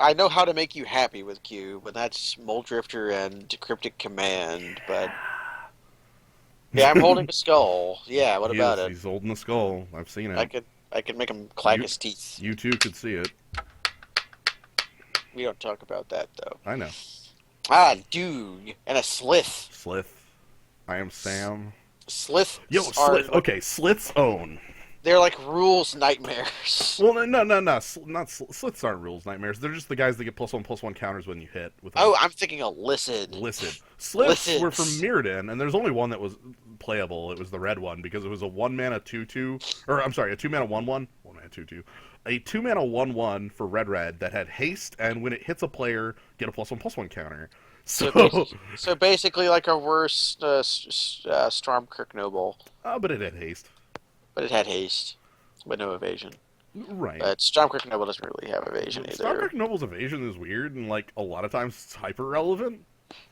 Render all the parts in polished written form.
I know how to make you happy with Cube, and that's Mole Drifter and Cryptic Command. But yeah, I'm holding a skull. Yeah, what He about is. it? He's holding the skull. I've seen I it. could I could make him clack You his teeth. you too could see it. We don't talk about that though. I know. Ah, dude, and a slith. Slith. I am Sam. Yo, Sliths are Slith. Okay, Slith's own. they're like rules nightmares. Well, no. Not Sliths aren't rules nightmares. They're just the guys that get +1/+1 counters when you hit with a Oh, I'm thinking of Lissad. Lissid. Sliths were from Lissids. Mirrodin, and there's only one that was playable. It was the red one because it was a 1-mana 2/2, or I'm sorry, a 2-mana 1/1, 1-mana 2/2, a 2-mana 1/1 for red that had haste, and when it hits a player, get a +1/+1 counter. So, So, so basically, like a worse Stormkirk Noble, but it had haste. but it had haste, but no evasion. Right. But Stormkirk Noble doesn't really have evasion either. Starcraft Noble's evasion is weird, and like a lot of times it's hyper relevant.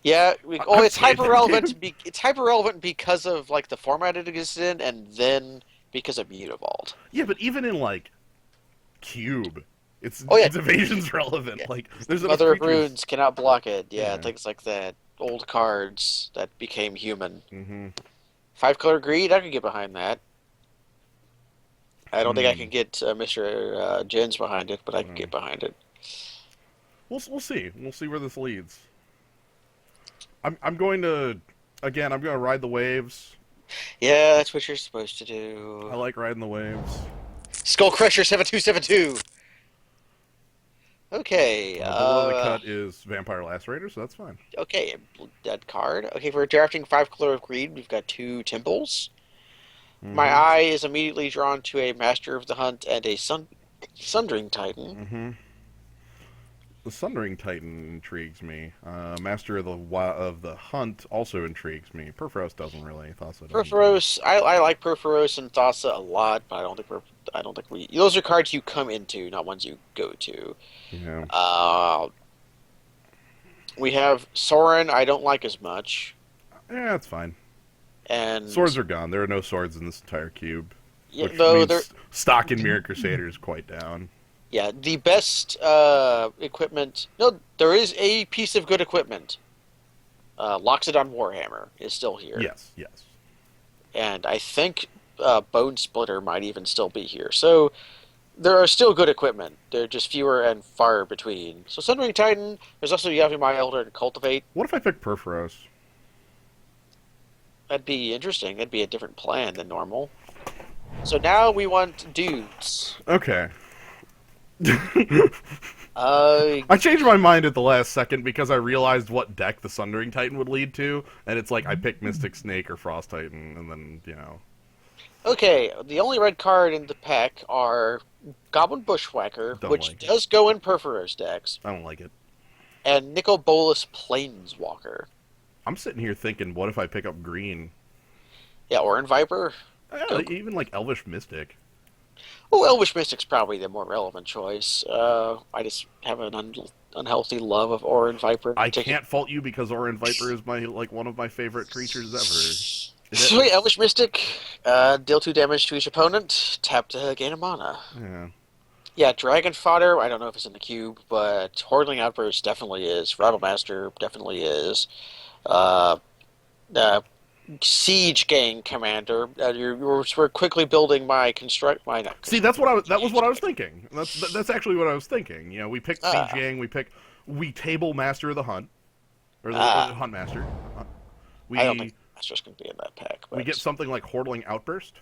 Yeah, I've it's played hyper that relevant. game. It's hyper relevant because of like the format it exists in, and then because of Mutavault. Yeah, but even in like Cube, Oh yeah, its evasion's relevant. yeah. Like there's enough Mother of creatures. Runes cannot block it. Yeah, Yeah. things like that. Old cards that became human. Mm-hmm. 5-color greed, I could get behind that. I don't think I Hmm. can get Mr. Jins behind it, but I can get behind it. We'll see. We'll see where this leads. I'm going to again. I'm going to ride the waves. Yeah, that's what you're supposed to I do. like riding the waves. Skull Crusher 7272. Okay, Below the cut is Vampire Lacerator, so that's fine. okay, dead card. Okay, for drafting 5-color of greed, we've got 2 temples. My Mm-hmm. eye is immediately drawn to a Master of the Hunt and a Sundering Titan. Mm-hmm. The Sundering Titan intrigues me. Master of the Hunt also intrigues me. Perforos doesn't really. Thassa doesn't. Perforos, I like Perforos and Thassa a lot, but I don't think we. Those are cards you come into, not ones you go to. Yeah. Uh, we have Sorin. I don't like as much, Yeah, that's fine. and Swords are gone. There are no swords in this entire cube, yeah, which though they're means stock in Mirror Crusader is quite down. yeah the best equipment. No, there is a piece of good equipment. Loxodon Warhammer is still here, Yes, yes. and I think Bone Splitter might even still be here. So there are still good equipment. They're just fewer and far between. So Sundering Titan. There's also Yavimaya Elder and Cultivate. What if I pick Perforos? That'd be interesting. That'd be a different plan than normal. So now we want dudes. Okay. Uh, I changed my mind at the last second because I realized what deck the Sundering Titan would lead to, and it's like I pick Mystic Snake or Frost Titan, and then, you know. okay, the only red card in the pack are Goblin Bushwhacker, Don't which like it. does go in Perforos decks, I don't like it. and Nicol Bolas Planeswalker. I'm sitting here thinking, what if I pick up green? Yeah, Orin Viper. Yeah, even like Elvish Mystic. Oh, Elvish Mystic's probably the more relevant choice. I just have an unhealthy love of Orin Viper. I can't fault you because Orin Viper is my one of my favorite creatures ever. So, Elvish Mystic, deal 2 damage to each opponent, tap to gain a mana. Yeah. Yeah, Dragon Fodder, I don't know if it's in the cube, but Hordeling Outburst definitely is. Rattlemaster definitely is. Uh, uh, Siege Gang Commander, we're quickly building my construct. My not See, that was what I was thinking. That's actually what I was thinking. You know, we pick Siege Gang, we table Master of the Hunt, or the Hunt Master. I don't We think Master's going to be in that pack. we But get something like Hordeling Outburst.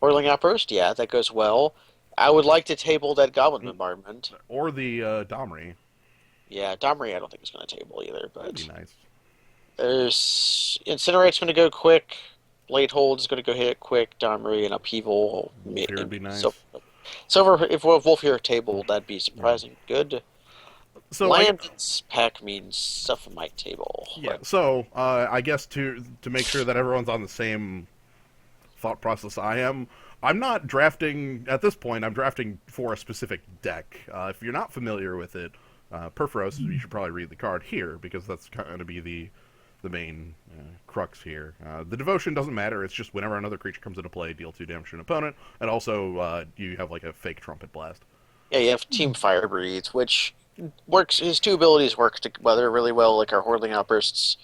Hordeling Outburst, yeah, that goes well. I would like to table that Goblin Bombardment. Or the Domri. Yeah, Domri I don't think is going to table either, That'd but be nice. there's Incinerate's going to go quick. Blade Hold is going to go hit it quick. Domri and Upheaval. Wolfear would be nice. Silver, if Wolf here table, that'd be surprising good. So Land's pack means stuff in my table. yeah. So I guess to make sure that everyone's on the same thought process I am, I'm not drafting at this point. I'm drafting for a specific deck. If you're not familiar with it, Perforos, you should probably read the card here because that's going to be the main crux here. The devotion doesn't matter. It's just whenever another creature comes into play, deal 2 damage to an opponent, and also you have like a fake trumpet blast. Yeah, you have Team Fire Breeds, which works. His two abilities work together really well. Like our Hordling Outbursts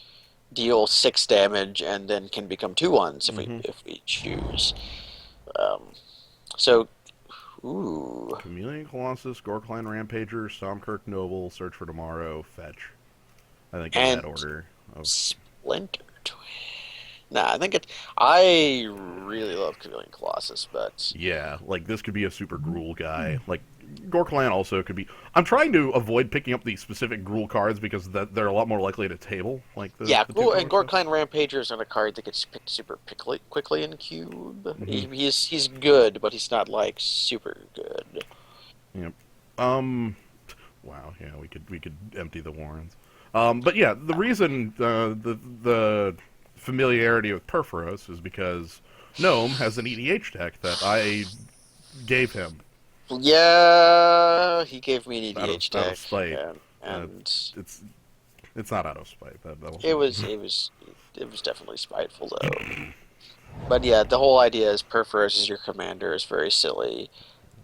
deal 6 damage and then can become 2/1s Mm-hmm. if we choose. Um, so, ooh, Chameleon Colossus, Gorkline Rampager, Stormkirk Noble, Search for Tomorrow, Fetch. I think in that and order of Splinter Twin. Nah, I think it. I really love Chameleon Colossus, but yeah, like this could be a super Gruul guy. Like Gorklan also could be. I'm trying to avoid picking up the specific Gruul cards because they're a lot more likely to table, like yeah, the two color And stuff. Gorkline Rampager is not a card that gets picked super quickly in Cube. Mm-hmm. He's good, but he's not like super good. Yep. Wow. Yeah, we could empty the Warrens. But yeah, the reason the familiarity with Perforos is because Gnome has an EDH deck that I gave him Yeah, he gave me an EDH out of deck, spite. Uh, and it's it's not out of spite. That'll it was it was it was definitely spiteful though. But yeah, the whole idea is Perforos is your commander is very silly.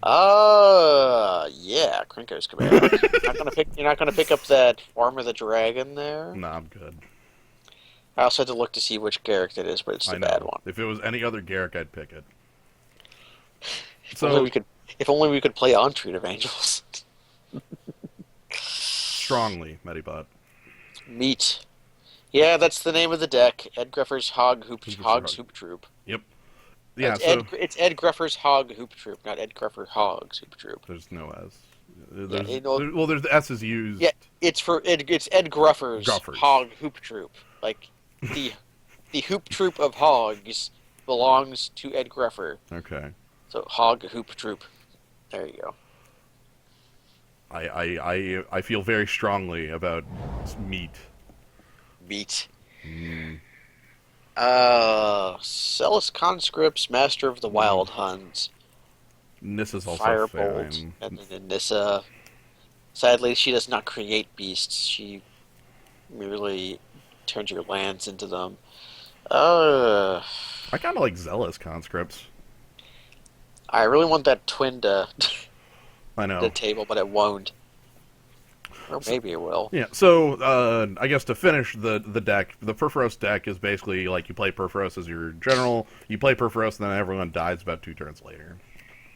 Yeah, Krenko's command. You're not gonna pick up that Arm of the Dragon there. nah, I'm good. I also had to look to see which Garrick that is, but it's I the bad know. one. If it was any other Garrick, I'd pick it. If only So we could if only we could play Entreat of Angels. strongly, Medibot. Meat. Yeah, that's the name of the deck. Ed Greffer's Who's Mr. Hog's Hug? Hoop Troop. Yep. Yeah. So It's Ed Greffer's Hog Hoop Troop, not Ed Greffer Hog's Hoop Troop. there's no S. Yeah, you know, Well, there's the S is used. yeah, it's Ed Gruffer's Guffers. Hog Hoop Troop. Like the the Hoop Troop of Hogs belongs to Ed Greffer. Okay. So Hog Hoop Troop. There you go. I feel very strongly about meat. Meat. Mm, Celis Conscripts, Master of the mm. Wild Hunt, Nissa's also Firebolt, fine. and then Nissa. Sadly, she does not create beasts. She merely turns your lands into them. Uh, I kind of like zealous conscripts. I really want that twin to I the know. table, but it won't. Or So, maybe it will. yeah. So I guess to finish the deck, the Perforos deck is basically like you play Perforos as your general. You play Perforos, and then everyone dies about 2 turns later.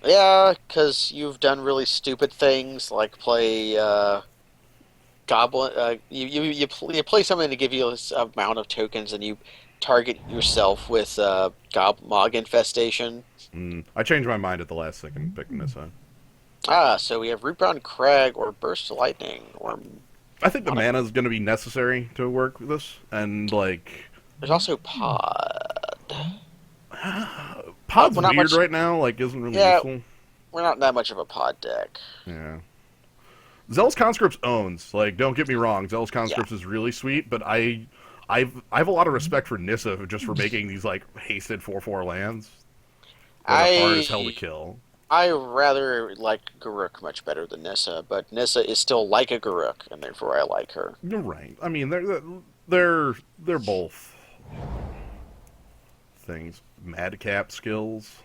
Yeah, because you've done really stupid things like play Goblin. You play something to give you this amount of tokens, and you target yourself with Gob Mog Infestation. I changed my mind at the last second, picking Nissa. So we have Rootbound Crag or Burst Lightning or I think the Mono. mana is going to be necessary to work with this, and like There's also Pod. Pod's We're not weird much. right now. Like, isn't really Yeah, useful. we're not that much of a Pod deck. Yeah. Zealous Conscripts owns. Like, don't get me wrong, Zealous Yeah, Conscripts is really sweet, but I have a lot of respect for Nissa just for making these like hasted 4/4 lands that are hard as hell to I kill. I rather like Garruk much better than Nissa, but Nissa is still like a Garruk, and therefore I like her. You're right. I mean, they're both things. Madcap skills.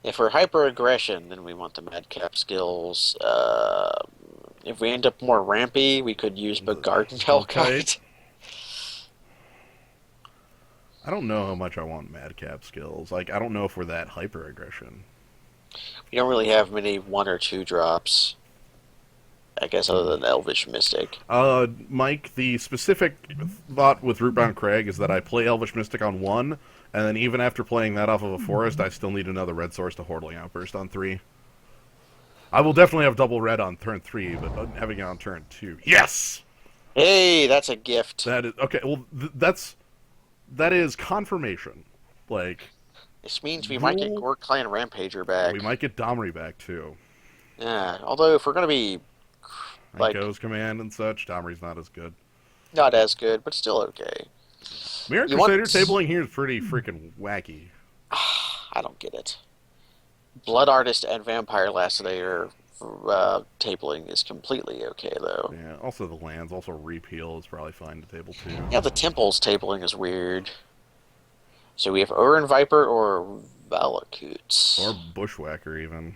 If we're hyper aggression, then we want the Madcap skills. If we end up more rampy, we could use the Garden Hellkite. Hellkite. I don't know how much I want madcap skills. Like, I don't know if we're that hyper aggression. We don't really have many 1 or 2 drops, I guess, other than Elvish Mystic. Mike, the specific thought with Rootbound Crag is that I play Elvish Mystic on 1, and then even after playing that off of a forest, I still need another red source to Hordling Outburst on 3. I will definitely have double red on turn 3, but having it on turn 2. Yes! Hey, that's a gift. That is okay. Well, that is confirmation. Like This means we might get Gruul, Gork Clan Rampager we back. might get Domri back too. Yeah, although if we're gonna be And like Go's command and such, Domri's not as good. not as good, but still okay. Mirror You Crusader want? tabling here is pretty freaking wacky. I don't get it. Blood Artist and Vampire Lacenator tabling is completely okay though. Yeah. Also the lands, also repeal is probably fine to table too. Yeah, the Temples tabling is weird. So we have Urin Viper or Or Valakut's. Bushwhacker even.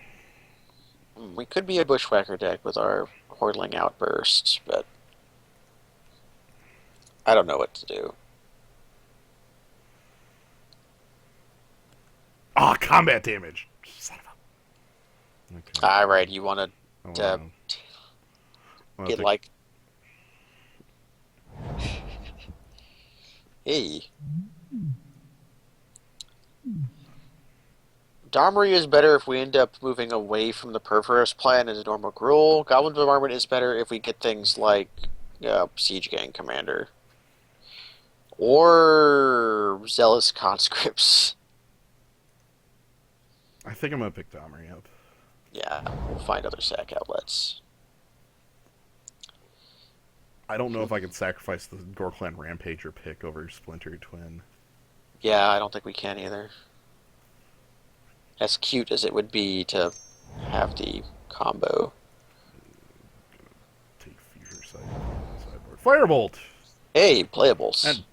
We could be a Bushwhacker deck with our Hordeling Outbursts, but I don't know what to do. Ah, combat damage. Son of a. Okay. Alright, you want I to want get to. like, hey, Domri is better if we end up moving away from the Perforos plan into normal Gruul. Goblin Bombardment is better if we get things like Siege Gang Commander. Or Zealous Conscripts. I think I'm gonna pick Domri up. Yeah, we'll find other sack outlets. I don't know if I can sacrifice the Gorklan Rampager pick over Splintered Twin. Yeah, I don't think we can either. As cute as it would be to have the combo. Take Future Sight sideboard. Firebolt! Hey, playables. And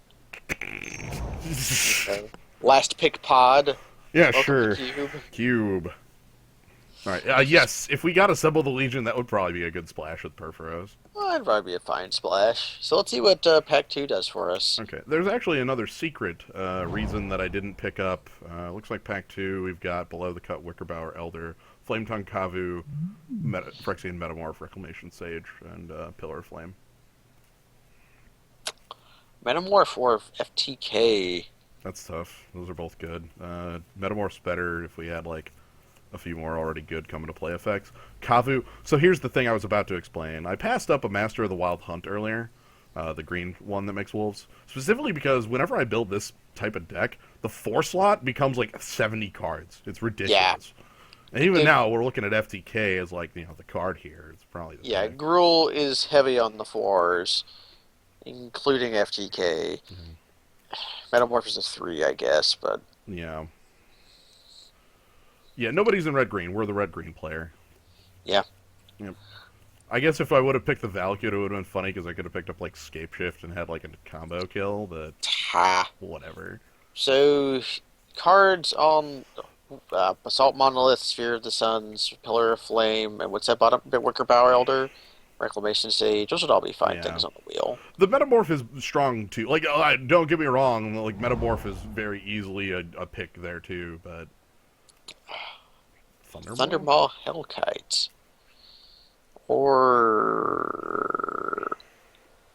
Last pick pod. yeah, Welcome to sure. Cube. Cube. All right. Yes, if we got Assemble the Legion, that would probably be a good splash with Perforos. Well, that'd probably be a fine splash. So let's see what Pack 2 does for us. Okay. There's actually another secret reason that I didn't pick up. Looks like Pack 2, we've got Below the Cut Wickerbower Elder, Flametongue Kavu, Phyrexian Metamorph, Reclamation Sage, and Pillar of Flame. Metamorph or FTK? That's tough. Those are both good. Metamorph's better if we had, like, a few more already good come into play effects. Kavu. So here's the thing I was about to explain. I passed up a Master of the Wild Hunt earlier, the green one that makes wolves, specifically because whenever I build this type of deck, the 4 slot becomes like 70 cards. It's ridiculous. Yeah. And even now, we're looking at FTK as like, the card here. It's probably the Yeah, pick. Gruul is heavy on the 4s, including FTK. Metamorph is a 3, I guess, but Yeah. Yeah, nobody's in red-green. We're the red-green player. yeah. Yep. I guess if I would have picked the Valakut, it would have been funny because I could have picked up like Scape Shift and had like a combo kill, but Ha. whatever. So, cards on Basalt Monolith, Sphere of the Suns, Pillar of Flame, and what's that bottom bit? Wicker Bower Elder, Reclamation Sage. Those would all be fine Yeah. things on the wheel. The Metamorph is strong too. Like, don't get me wrong, like Metamorph is very easily a pick there too, but Thundermaw? Thundermaw Hellkite. Or.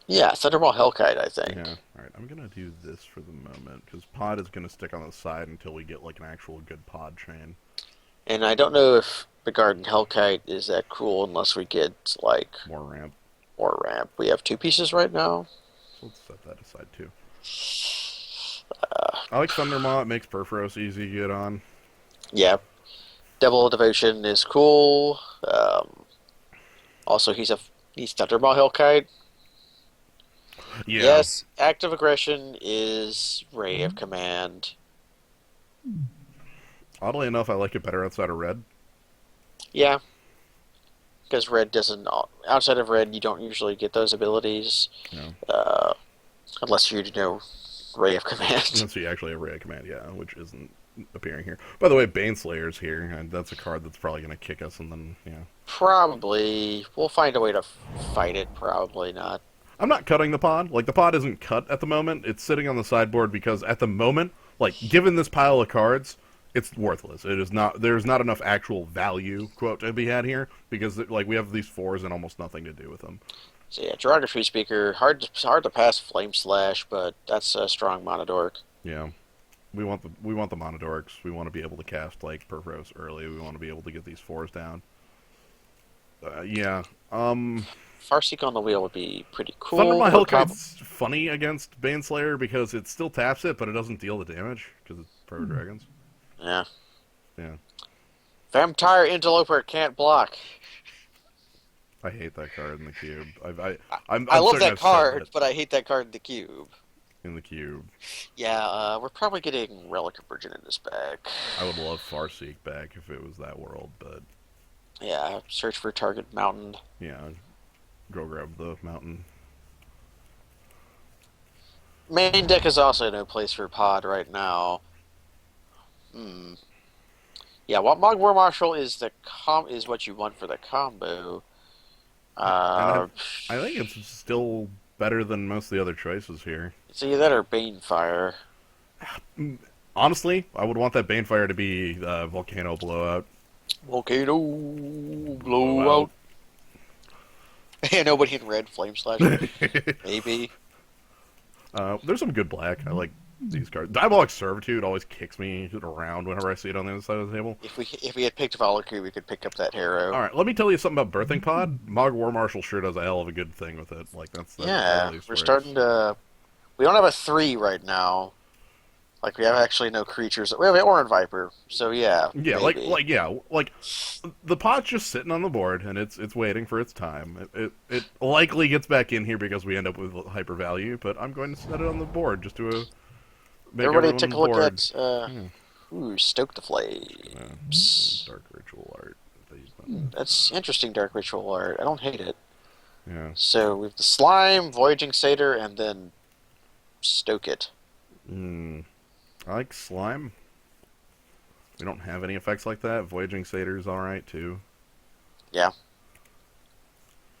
Yeah, Thundermaw Hellkite, I think. Yeah. All right, I'm gonna do this for the moment because Pod is gonna stick on the side until we get like an actual good Pod chain. And I don't know if the Garden Hellkite is that cool unless we get, like, More ramp. more ramp. We have 2 pieces right now. So let's set that aside too. I like Thundermaw. It makes Perforos easy to get on. Yeah. Devil Devotion is cool. Also, he's Thundermaw Hellkite. Yeah. Yes, active aggression is Ray of Command. Oddly enough, I like it better outside of red. Yeah, because red doesn't. Outside of red, you don't usually get those abilities No. unless you know Ray of Command. Unless you actually have Ray of Command, yeah, which isn't appearing here. By the way, Baneslayer's here, and that's a card that's probably going to kick us, and then, Probably we'll find a way to fight it. Probably not. I'm not cutting the pod. Like, the pod isn't cut at the moment. It's sitting on the sideboard because at the moment, like, given this pile of cards, it's worthless. It is not. There's not enough actual value, quote, to be had here because, like, we have these 4s and almost nothing to do with them. So yeah, Geography Speaker hard to pass Flame Slash, but that's a strong Monodork. Yeah. We want the Monodorks. We want to be able to cast, like, Perforos early. We want to be able to get these 4s down. Yeah. Farseek on the wheel would be pretty cool. Thundermaw Or Hellkite's funny against Baneslayer because it still taps it, but it doesn't deal the damage because it's Proto Dragons. Yeah. Yeah. Vampire Interloper can't block. I hate that card in the cube. I love certain that I've said card, it but I hate that card in the cube. in the cube. Yeah, we're probably getting Relic of Virgin in this back. I would love Farseek back if it was that world, but Yeah, search for target mountain. yeah, go grab the mountain. Main deck is also no place for pod right now. Yeah, what Mogwar Marshal is is what you want for the combo. And Uh, I think it's still better than most of the other choices here. it's either that or Banefire. Honestly, I would want that Banefire to be Volcano Blowout. Volcano Blowout. blowout. Yeah, nobody in red flame slasher. Maybe. There's some good black. I like these cards. Diabolic Servitude always kicks me around whenever I see it on the other side of the table. If we had picked Valkyrie, we could pick up that All hero. right, let me tell you something about Birthing Pod. Mog War Marshal sure does a hell of a good thing with it. Like that Yeah, totally we're works. starting to. We don't have a three right now. Like we have actually no creatures. We have an Oran Viper, so yeah, Yeah, maybe. like the pot's just sitting on the board and it's waiting for its time. It likely gets back in here because we end up with hyper value, but I'm going to set it on the board just to make Everybody everyone on take the a look board. at Yeah, Stoke the yeah. Flames. Dark ritual art. They use That's interesting dark ritual art. I don't hate it. Yeah. So we have the slime, Voyaging Satyr, and then Stoke it. Mm, I like slime. We don't have any effects like that. Voyaging Satyr's alright too. Yeah.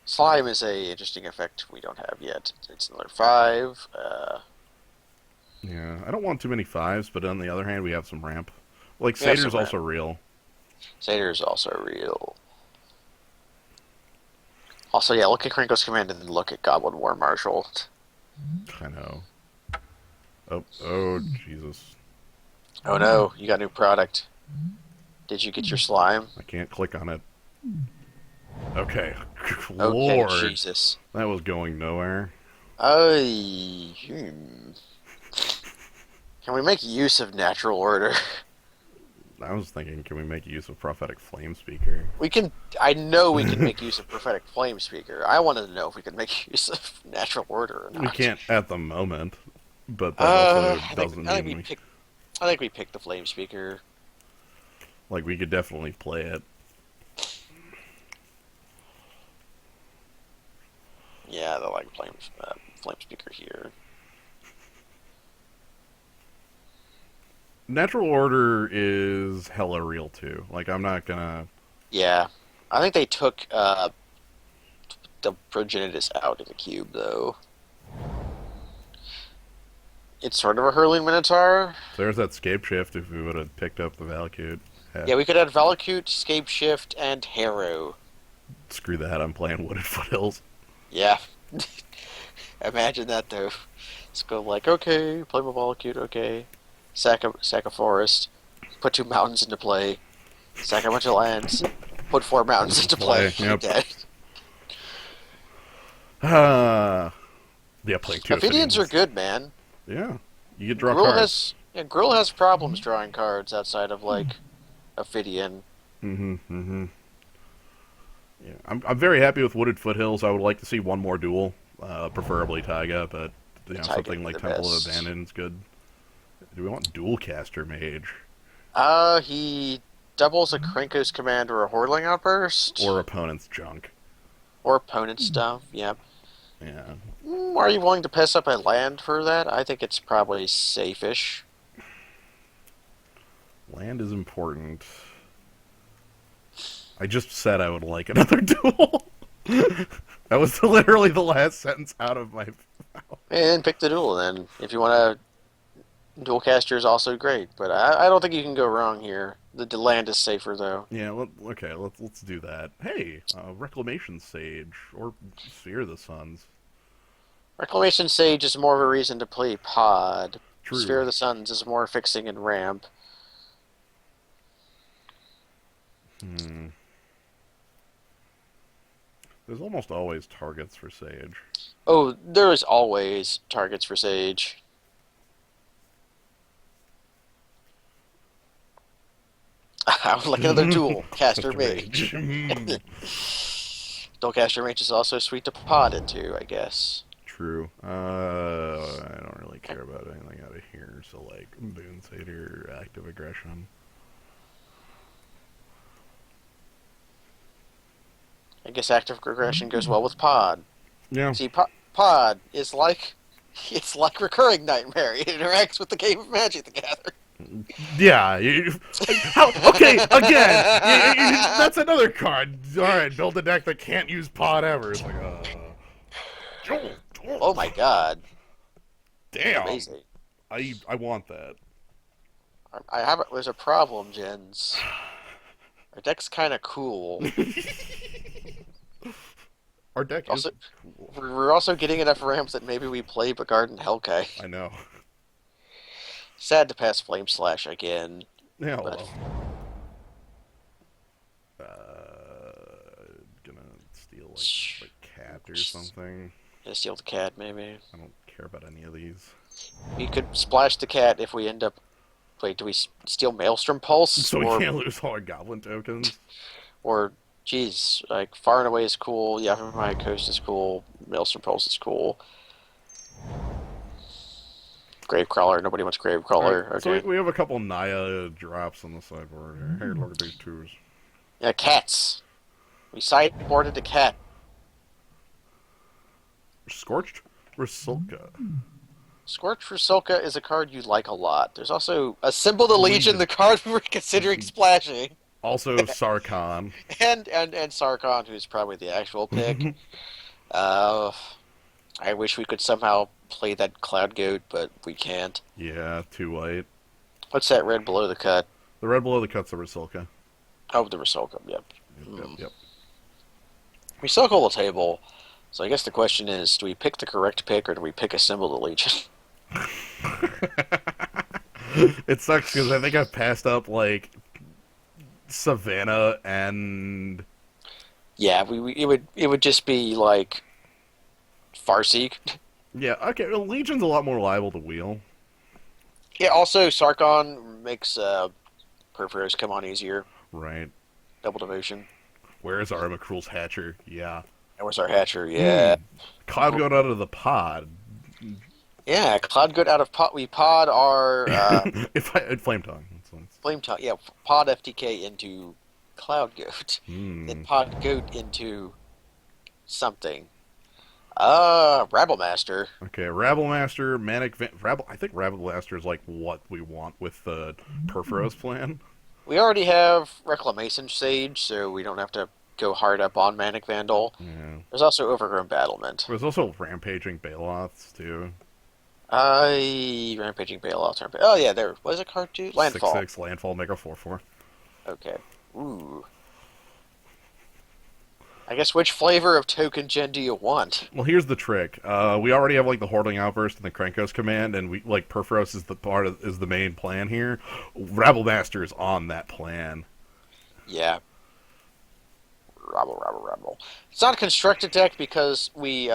Slime is a interesting effect we don't have yet. It's another five. Yeah, I don't want too many fives, but on the other hand, we have some ramp. Like We have Satyr's some ramp. also real. Satyr is also real. Also, yeah, look at Krinko's Command and then look at Goblin War Marshal. I know. Oh, Jesus. Oh no, you got a new product. Did you get your slime? I can't click on it. Okay. Okay, Lord. Jesus. That was going nowhere. Hmm. Can we make use of natural order? I was thinking, can we make use of Prophetic Flame Speaker? We can. I know we can make use of prophetic flame speaker. I wanted to know if we could make use of natural order or We not. can't at the moment, but that also doesn't I think mean we we... picked. I think we picked the flame speaker. Like, we could definitely play it. Yeah, the like flame speaker here. Natural Order is hella real, too. Like, I'm not gonna... Yeah, I think they took the progenitus out of the cube though. It's sort of a hurling minotaur. There's that scape shift if we would have picked up the Valakut. Yeah, Yeah, we could add Valakut, Scape Shift, and Harrow. screw that, I'm playing Wooded Foothills. Yeah, imagine that though. Let's go like, okay, play my Valakut, okay. Sack a forest, put two mountains into play, sack a bunch of lands, put four mountains into play. You're Yep. dead. Ah, yeah, playing two Ophidians are Ophidians. good, man. Yeah, you get draw cards. Gruul has problems drawing cards outside of like Ophidian. Mm-hmm. Yeah, I'm very happy with Wooded Foothills. I would like to see one more duel, preferably Taiga, but Taiga would something be like the Temple of best. Abandon's good. Do we want Dual Caster Mage He doubles a Krenko's command or a Hordling outburst or opponent's junk? or opponent stuff. Yep. Yeah, Are you willing to pass up a land for that? I think it's probably safe-ish. land is important. I just said I would like another duel. That was literally the last sentence out of my mouth. And pick the duel then. If you want to, dual caster is also great, but I don't think you can go wrong here. The land is safer though. Yeah, okay, let's do that. Hey, Reclamation Sage or Sphere of the Suns. Reclamation Sage is more of a reason to play Pod. Sphere True. of the Suns is more fixing and ramp. Hmm. There's almost always targets for Sage. Oh, there is always targets for Sage. I would like another dual caster Caster mage. Mage. Hmm. Dual caster mage is also sweet to pod into, I guess. True. I don't really care about anything out of here. So like Boon Satyr, Active Aggression. I guess active regression goes well with pod. Yeah. See, pod is like it's like recurring nightmare. It interacts with the game of Magic the Gathering. Yeah. How? Okay, again, that's another card. All right, build a deck that can't use pod ever. It's like, Oh my god, that's damn. amazing. I want that. I have there's a problem, Jens. Our deck's kind of cool. Our deck is Also, cool. we're also getting enough ramps that maybe we play Begard and Hellkite. I know. Sad to pass Flame Slash again, Yeah, but well. Gonna steal like a cat or something. yeah, steal the cat maybe. I don't care about any of these. We could splash the cat if we end up. Wait, do we steal Maelstrom Pulse So we can't lose all our goblin tokens. or geez, like Far and Away is cool. Yavimaya Coast is cool. Maelstrom Pulse is cool. Gravecrawler. Nobody wants Alright, Gravecrawler. so Okay. we have a couple Naya drops on the sideboard here. Hey, look at these twos. Yeah, cats. We sideboarded the cat. Scorched Rusulka. Scorch Rusilka is a card you like a lot. There's also a Symbol to Legion, Legion. the card we were considering splashing, Also Sarkhan. and Sarkon, who's probably the actual pick. Uh, I wish we could somehow play that Cloud Goat, but we can't. Yeah, too late. What's that red below the cut? The red below the cut's a Rusulka. Oh, the Rusilka. Yep. Yep. We circle the table. So I guess the question is, do we pick the correct pick or do we pick a Symbol to Legion? It sucks because I think I've passed up like Savannah and Yeah, it would just be like Farseek. yeah. Okay, well, Legion's a lot more liable to wheel. Yeah, also Sarkon makes Perforos come on easier. Right. Double devotion. Where is Armacruel's Hatcher? Yeah. And where's our Hatcher? Yeah. Cloud going out of the pod. Yeah, Cloud Goat out of pot. We pod our If I Flame Tongue. Flame Tongue. Yeah, pod FTK into Cloud Goat. Then pod Goat into something. Rabble Master. Okay, Rabble Master, Rabble. I think Rabble Master is like what we want with the Perforos plan. We already have Reclamation Sage, so we don't have to go hard up on Manic Vandal. Yeah. There's also Overgrown Battlement. There's also Rampaging Baloths too. Rampaging Bailout. Oh yeah, there was a card too. Landfall. 6/6 landfall, make a 4/4. Okay. Ooh. I guess which flavor of token gen do you want? Well, here's the trick. We already have like the Hoarding Outburst and the Krankos command, and we like Perforos is is the main plan here. Rabble Master is on that plan. Yeah. Rabble. It's not a constructed deck because we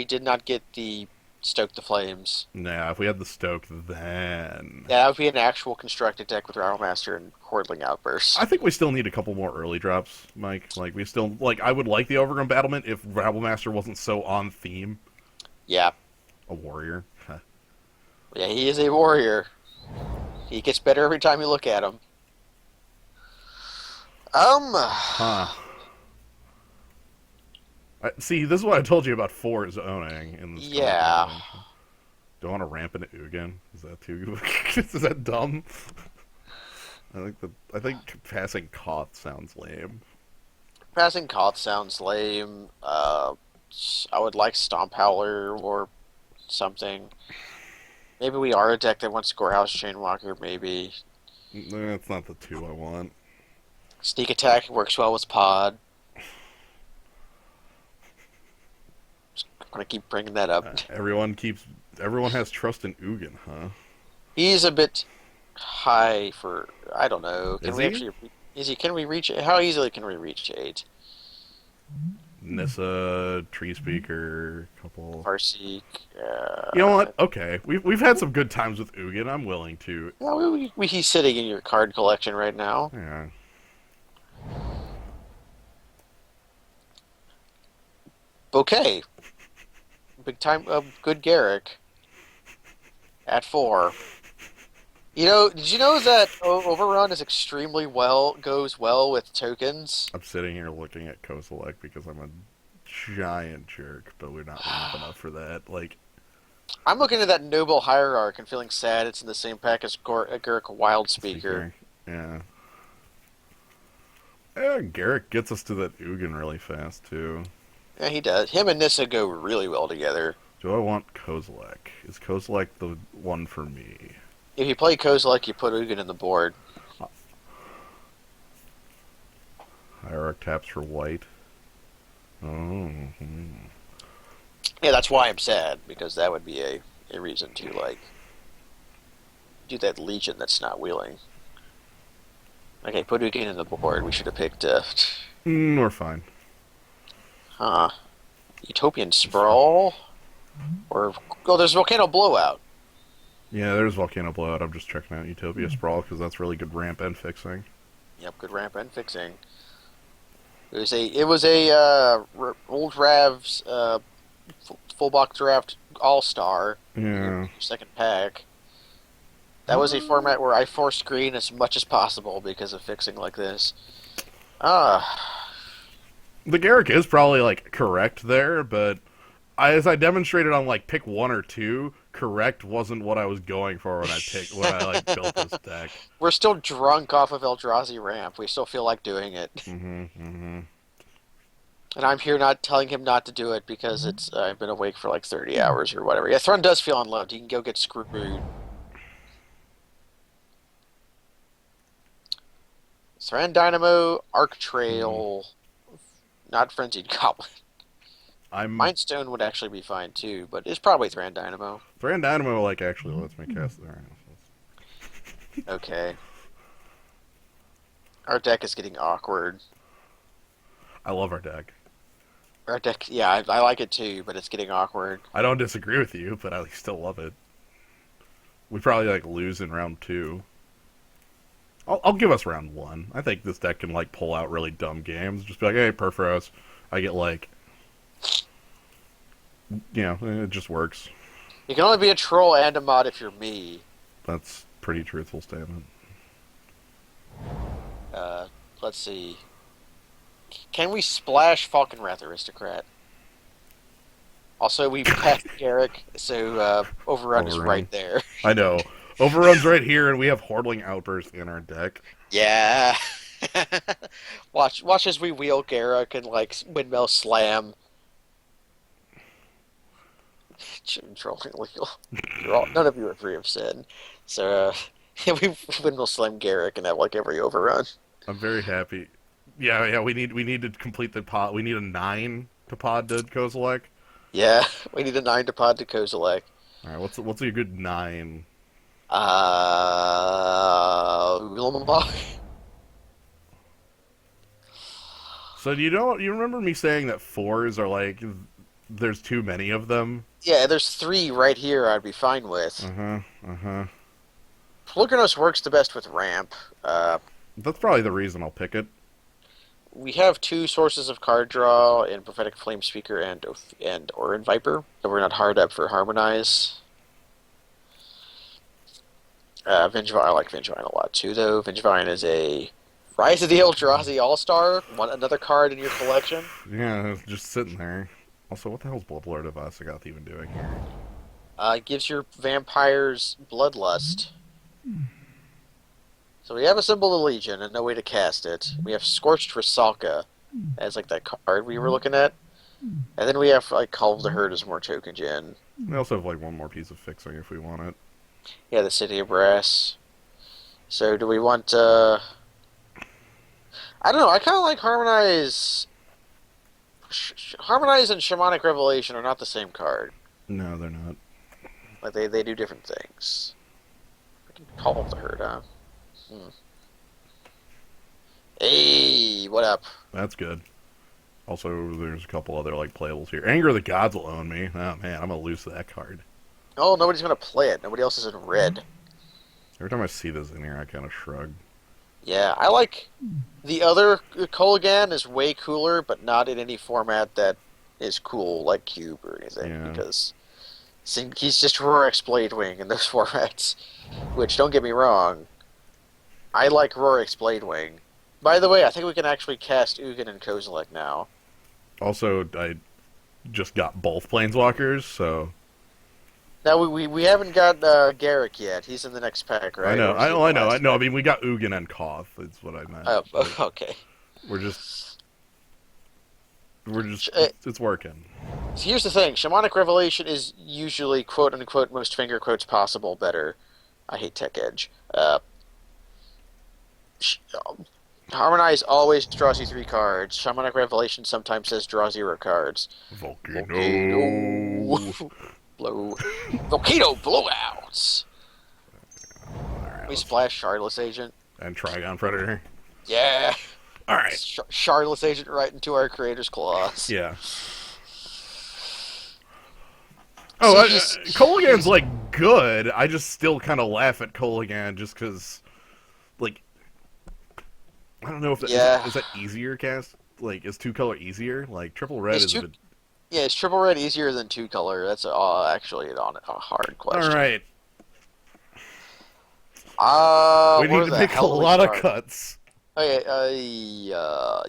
did not get the Stoke the Flames. Nah, if we had the Stoke, then Yeah, that would be an actual constructed deck with Rabble Master and Hordling Outbursts. I think we still need a couple more early drops, Mike. Like we still like I would like the Overgrown Battlement if Rabble Master wasn't so on theme. Yeah. A warrior. Yeah, he is a warrior. He gets better every time you look at him. Huh. See, this is what I told you about 4 zoning in this. Yeah. Don't want to ramp into Ugin. Is that too? Is that dumb? I think passing Koth sounds lame. Passing Koth sounds lame. I would like Stomp Howler or something. Maybe we are a deck that wants Gorehouse Chainwalker, maybe. That's not the 2 I want. Sneak Attack works well with Pod. I'm gonna keep bringing that up. Everyone has trust in Ugin, huh? He's a bit high for, I don't know. Can Is we he? actually, can we reach, how easily can we reach 8? Nissa, Tree Speaker, couple. Farseek, You know what? Okay, we've had some good times with Ugin. I'm willing to. yeah, he's sitting in your card collection right now. Yeah. Bouquet. Big time, good Garrick. At 4. You know, did you know that Overrun is goes well with tokens? I'm sitting here looking at Kozilek because I'm a giant jerk, but we're not ramp enough for that. Like, I'm looking at that noble hierarch and feeling sad it's in the same pack as Garrick Wildspeaker. Speaker. Yeah. Yeah, Garrick gets us to that Ugin really fast, too. Yeah, he does. Him and Nissa go really well together. Do I want Kozilek? Is Kozilek the one for me? If you play Kozilek, you put Ugin in the board. Hierarch taps for white. Oh. Yeah, that's why I'm sad, because that would be a reason to, like, do that Legion that's not wheeling. Okay, put Ugin in the board. We should have picked, We're fine. huh, Utopian Sprawl? Or, oh, there's Volcano Blowout. Yeah, there's Volcano Blowout. I'm just checking out Utopia Sprawl because that's really good ramp and fixing. Yep, good ramp and fixing. It was a old Rav's full box draft all star. Yeah. Your second pack. That was a format where I forced green as much as possible because of fixing like this. Ah, The Garrick is probably, like, correct there, but as I demonstrated on, like, pick 1 or 2, correct wasn't what I was going for when I like, built this deck. we're still drunk off of Eldrazi ramp. We still feel like doing it, Mm-hmm, mm-hmm. and I'm here not telling him not to do it because it's I've been awake for like 30 hours or whatever. Yeah, Thrun does feel unloved. He can go get screwed. Thran Dynamo, Arc Trail, not Frenzied Goblin. I'm Mind Stone would actually be fine too, but it's probably Thran Dynamo. Thran Dynamo, like, actually lets me cast there. Okay. Our deck is getting awkward. I love our deck. Our deck, yeah, I like it too, but it's getting awkward. I don't disagree with you, but I still love it. We probably, like, lose in round 2. I'll give us round 1. I think this deck can, like, pull out really dumb games. Just be like, hey, Perforos. I get, like, you know, it just works. You can only be a troll and a mod if you're me. That's a pretty truthful statement. Let's see. Can we splash Falconwrath Aristocrat? Also, we passed Garrick, so Overrun is Overrun. right there. I know. Overrun's right here, and we have Hordling Outburst in our deck. Yeah. Watch as we wheel Garrick and like windmill slam. Trolling legal. None of you are free of sin. So we windmill slam Garrick and have like every overrun. I'm very happy. Yeah, we need to complete the pod. We need a 9 to pod to Kozilek. Yeah, we need a 9 to pod to Kozilek. All right, what's a good 9? Ulamog. So you remember me saying that 4s are like there's too many of them? Yeah, there's 3 right here I'd be fine with. Uh-huh. Uh-huh. Flukernos works the best with ramp. That's probably the reason I'll pick it. We have 2 sources of card draw in Prophetic Flame Speaker and Orin Viper, so we're not hard up for Harmonize. Vengevine, I like Vengevine a lot too, though. Vengevine is a Rise of the Eldrazi All-Star. Want another card in your collection? Yeah, it's just sitting there. Also, what the hell's Bloodlord of Asagoth even doing here? Gives your vampires Bloodlust. So we have assembled a Legion and no way to cast it. We have Scorched Rasalka as like that card we were looking at. And then we have like Call of the Herd as more token gen. We also have like one more piece of fixing if we want it. Yeah, the City of Brass. So do we want I don't know, I kinda like Harmonize. Harmonize and Shamanic Revelation are not the same card. No, they're not. Like they do different things. Call of the Herd, huh? Hey, what up? That's good. Also, there's a couple other like playables here. Anger of the Gods will own me. Oh man, I'm gonna lose that card. Oh, nobody's gonna play it. Nobody else is in red. Every time I see this in here, I kind of shrug. Yeah, I like the other Kolaghan is way cooler, but not in any format that is cool like Cube or anything. Yeah. Because he's just Rorix Bladewing in those formats. Which, don't get me wrong, I like Rorix Bladewing. By the way, I think we can actually cast Ugin and Kozilek now. Also, I just got both Planeswalkers, so Now we haven't got Garrick yet. He's in the next pack, I right? know, Or is I he in know, the I know, I last know. I pack? mean, we got Ugin and Koth. Is what I meant. Oh, But okay. we're just, we're just, Sh- uh, it's working. So here's the thing: Shamanic Revelation is usually "quote unquote" most finger quotes possible better. I hate Tech Edge. Sh- Harmonize always draws you three cards. Shamanic Revelation sometimes says draw zero cards. Volcano. Volcano. Blow. Volcano blowouts. All right, We let's splash Shardless Agent. and Trigon Predator. Yeah. All right. Shardless Agent right into our Creator's Claws. Yeah. Oh, See, Kolaghan's he's like good. I just still kind of laugh at Kolaghan just because, like, I don't know if that yeah. is that easier cast. Like, is two color easier? Like, triple red Is is a two bit. Yeah, is triple red easier than two color? That's actually a hard All question. right, we Where need to the make a hell do we lot of start? cuts. Okay, yeah.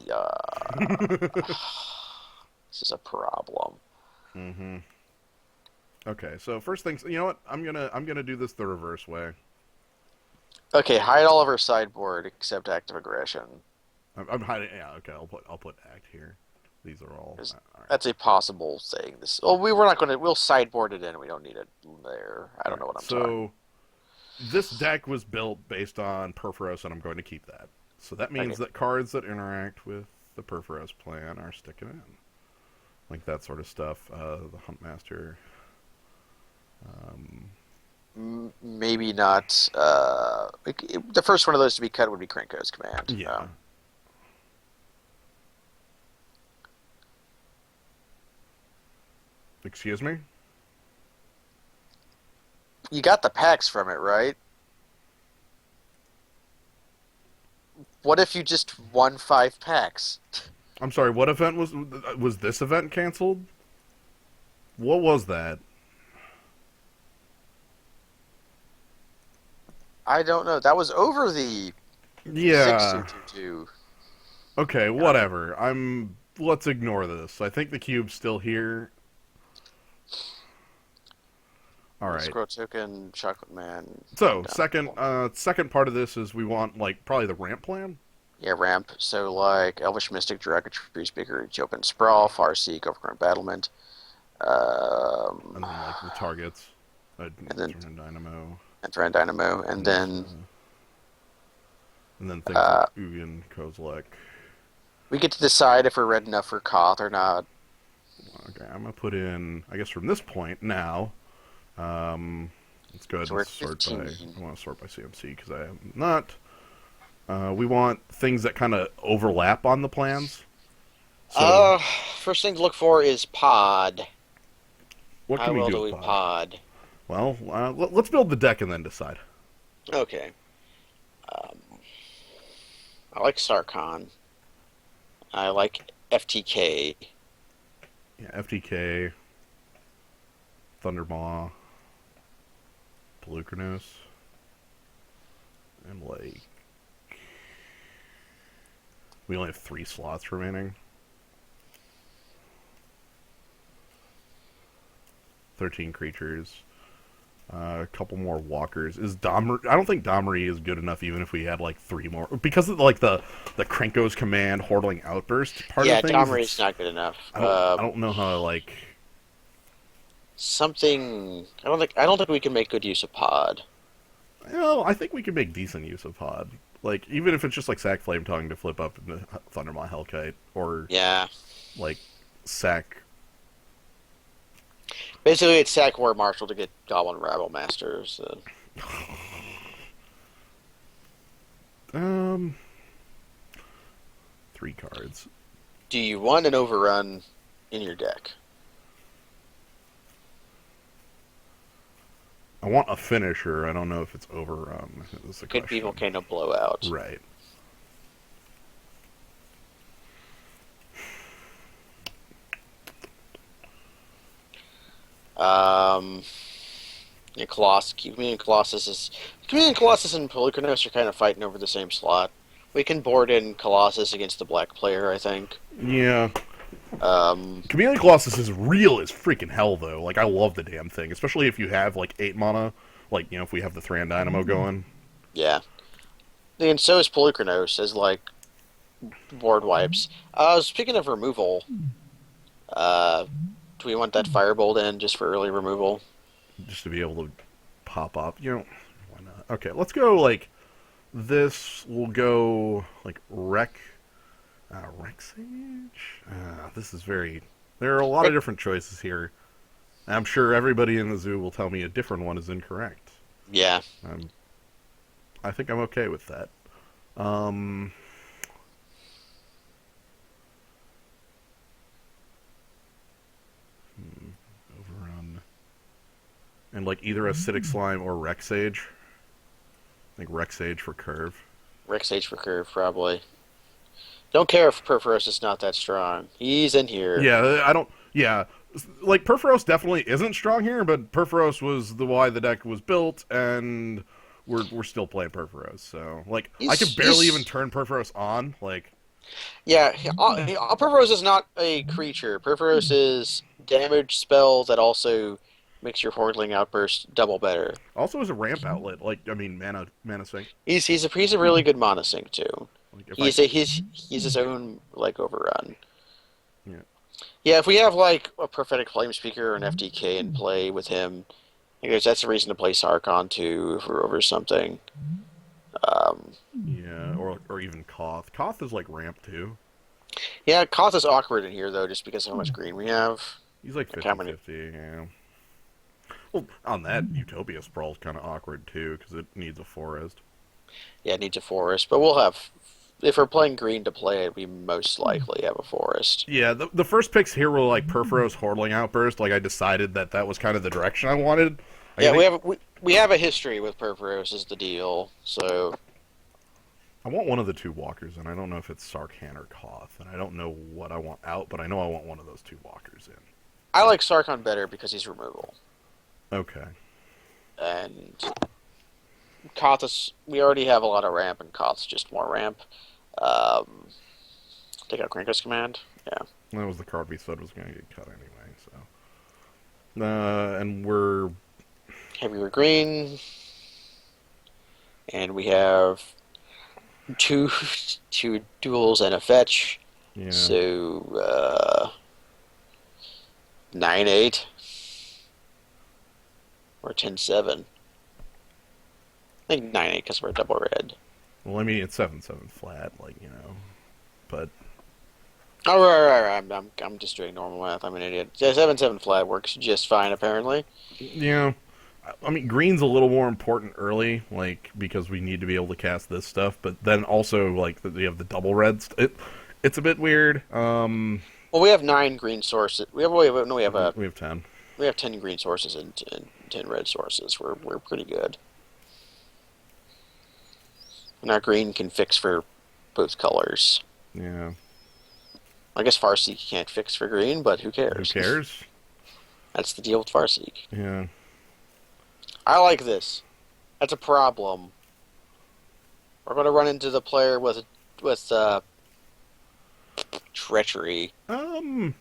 This is a problem. Mm-hmm. Okay, so first things, you know what? I'm gonna do this the reverse way. Okay, hide all of our sideboard except active aggression. I'm hiding. Yeah, okay. I'll put act here. These are all. 'Cause All right. that's a possible thing. This. Well, we're not going to. We'll sideboard it in. We don't need it there. I All don't right. know what I'm talking. So this deck was built based on Perforos, and I'm going to keep that. So that means Okay. that cards that interact with the Perforos plan are sticking in, like that sort of stuff. The Huntmaster. Um, Maybe not. The first one of those to be cut would be Krenko's command. yeah. Excuse me. You got the packs from it, right? What if you just won five packs? I'm sorry. What event was this event canceled? What was that? I don't know. That was over the six two Yeah. two two. Okay, Yeah. whatever. Let's ignore this. I think the cube's still here. All right. Scroll token, Chocolate Man. So, Down. second part of this is we want like probably the ramp plan. Yeah, ramp. So like Elvish Mystic, Dragon Tree Speaker, Open Sprawl, Farseek, Overgrown Battlement. And then like the targets. And then Turn Dynamo. Enter Dynamo, and then And then things like uh, Ugin, Kozilek. we get to decide if we're red enough for Koth or not. Okay, I'm gonna put in. I guess from this point now, let's go ahead So and we're at sort by. 15. I want to sort by CMC because I am not. We want things that kind of overlap on the plans. So, Uh, First thing to look for is pod. what How can we well do do with we Pod? pod? Well, let's build the deck and then decide. Okay. Um, I like Sarkhan. I like FTK. Yeah, FTK, Thundermaw, Pelucranos, and like we only have 3 slots remaining. 13 creatures. A couple more walkers. Is Dom? I don't think Domri is good enough, even if we had like 3 more, because of like the Krenko's command, Hordling Outburst part of Yeah, things. Domri not good enough. I don't know how to like. Something. I don't think we can make good use of pod. Well, I think we can make decent use of Pod. Like even if it's just like sack Flame Tongue to flip up into Thundermaw Hellkite, or Yeah. like sack. Basically, it's sack War Marshal to get Goblin Rabble Masters. Um, 3 cards. Do you want an overrun in your deck? I want a finisher. I don't know if it's overrun. That's the Could be question. Volcano Blowout. Right. Um, yeah, Colossus and Polychronos are kind of fighting over the same slot. We can board in Colossus against the black player, I think. Yeah. Um, Chameleon Colossus is real as freaking hell, though. Like, I love the damn thing, especially if you have, like, 8 mana. Like, if we have the Thran Dynamo going. yeah. And so is Polychronos as like board wipes. Speaking of removal, uh, do we want that Firebolt in just for early removal? Just to be able to pop up. Why not? Okay, let's go, like, this. We'll go, like, Wreck Sage? This is very. There are a lot of Rick, different choices here. I'm sure everybody in the zoo will tell me a different one is incorrect. yeah. Um, I think I'm okay with that. Um, Overrun. And, like, either Acidic Slime or Rex Sage. I think Rex Sage for curve. Rick Sage for curve, probably. Don't care if Perforos is not that strong. He's in here. Yeah, I don't. Yeah, like Perforos definitely isn't strong here, but Perforos was the why the deck was built, and we're still playing Perforos. So like, I could barely even He's turn Perforos on. Like, yeah. Perforos is not a creature. Perforos is damage spell that also makes your Hordling Outburst double better. also as a ramp outlet. Like, I mean, mana sink. He's a really good mana sink too. Like, if I He's his own like overrun. yeah, Yeah, if we have like a prophetic flame speaker or an FTK in play with him, I guess that's a reason to play Sarkon too if we're over something. Um, yeah, or even Koth. Koth is like ramp too. yeah, Koth is awkward in here though, just because of how much green we have. He's like Like how 50 many? 50. Yeah. Well, on that, Utopia Sprawl's kind of awkward too because it needs a forest. Yeah, it needs a forest, but we'll have. If we're playing green to play it, we most likely have a forest. Yeah, the first picks here were like Perforos Hordling Outburst. Like I decided that was kind of the direction I wanted. Like, I Yeah, think we have a history with Perforos is the deal. So I want one of the two walkers, and I don't know if it's Sarkhan or Koth, and I don't know what I want out, but I know I want one of those two walkers in. I like Sarkon better because he's removal, Okay. and Koth is. We already have a lot of ramp, and Koth's just more ramp. Um, Take out Krankus command. Yeah. That was the card we said was going to get cut anyway, so. And we're. Heavier green, and we have two two duels and a fetch. Yeah. So 9-8 or 10-7. I think 9-8 because we're double red. Well, I mean, it's 7/7 flat, but. Oh, right. I'm just doing normal math. I'm an idiot. Yeah, 7-7 flat works just fine apparently. Yeah. I mean, green's a little more important early, like because we need to be able to cast this stuff. But then also, like, we have the double reds. It's a bit weird. Well, we have 9 green sources. No, We have 10. we have 10 green sources and 10 red sources. We're pretty good. And our green can fix for both colors. Yeah. I guess Farseek can't fix for green, but who Who cares? cares? That's the deal with Farseek. Yeah. I like this. That's a problem. We're going to run into the player with treachery. Um.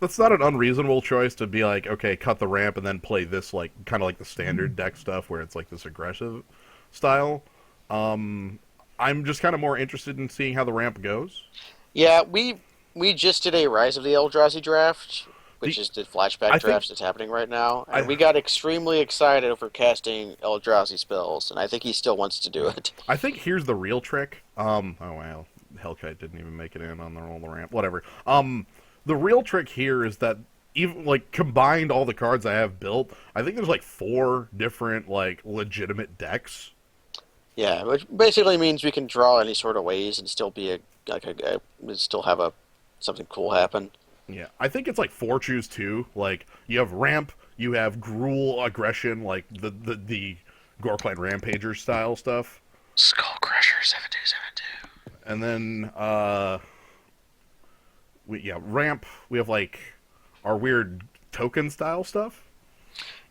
That's not an unreasonable choice to be like, okay, cut the ramp and then play this like kind of like the standard deck stuff where it's like this aggressive style. Um. I'm just kind of more interested in seeing how the ramp goes. Yeah, we just did a Rise of the Eldrazi draft, which The is the flashback I think draft that's happening right now, and I we got extremely excited over casting Eldrazi spells, and I think he still wants to do it. I think here's the real trick. Oh wow, Hellkite didn't even make it in on the roll the ramp. Whatever. The real trick here is that even like combined all the cards I have built, I think there's like 4 different like legitimate decks. Yeah, which basically means we can draw any sort of ways and still be still have a something cool happen. Yeah, I think it's like 4 choose 2. Like you have ramp, you have Gruul aggression, like the Gorkline Rampager style stuff, Skull Crusher 7272. and then ramp. We have like our weird token style stuff.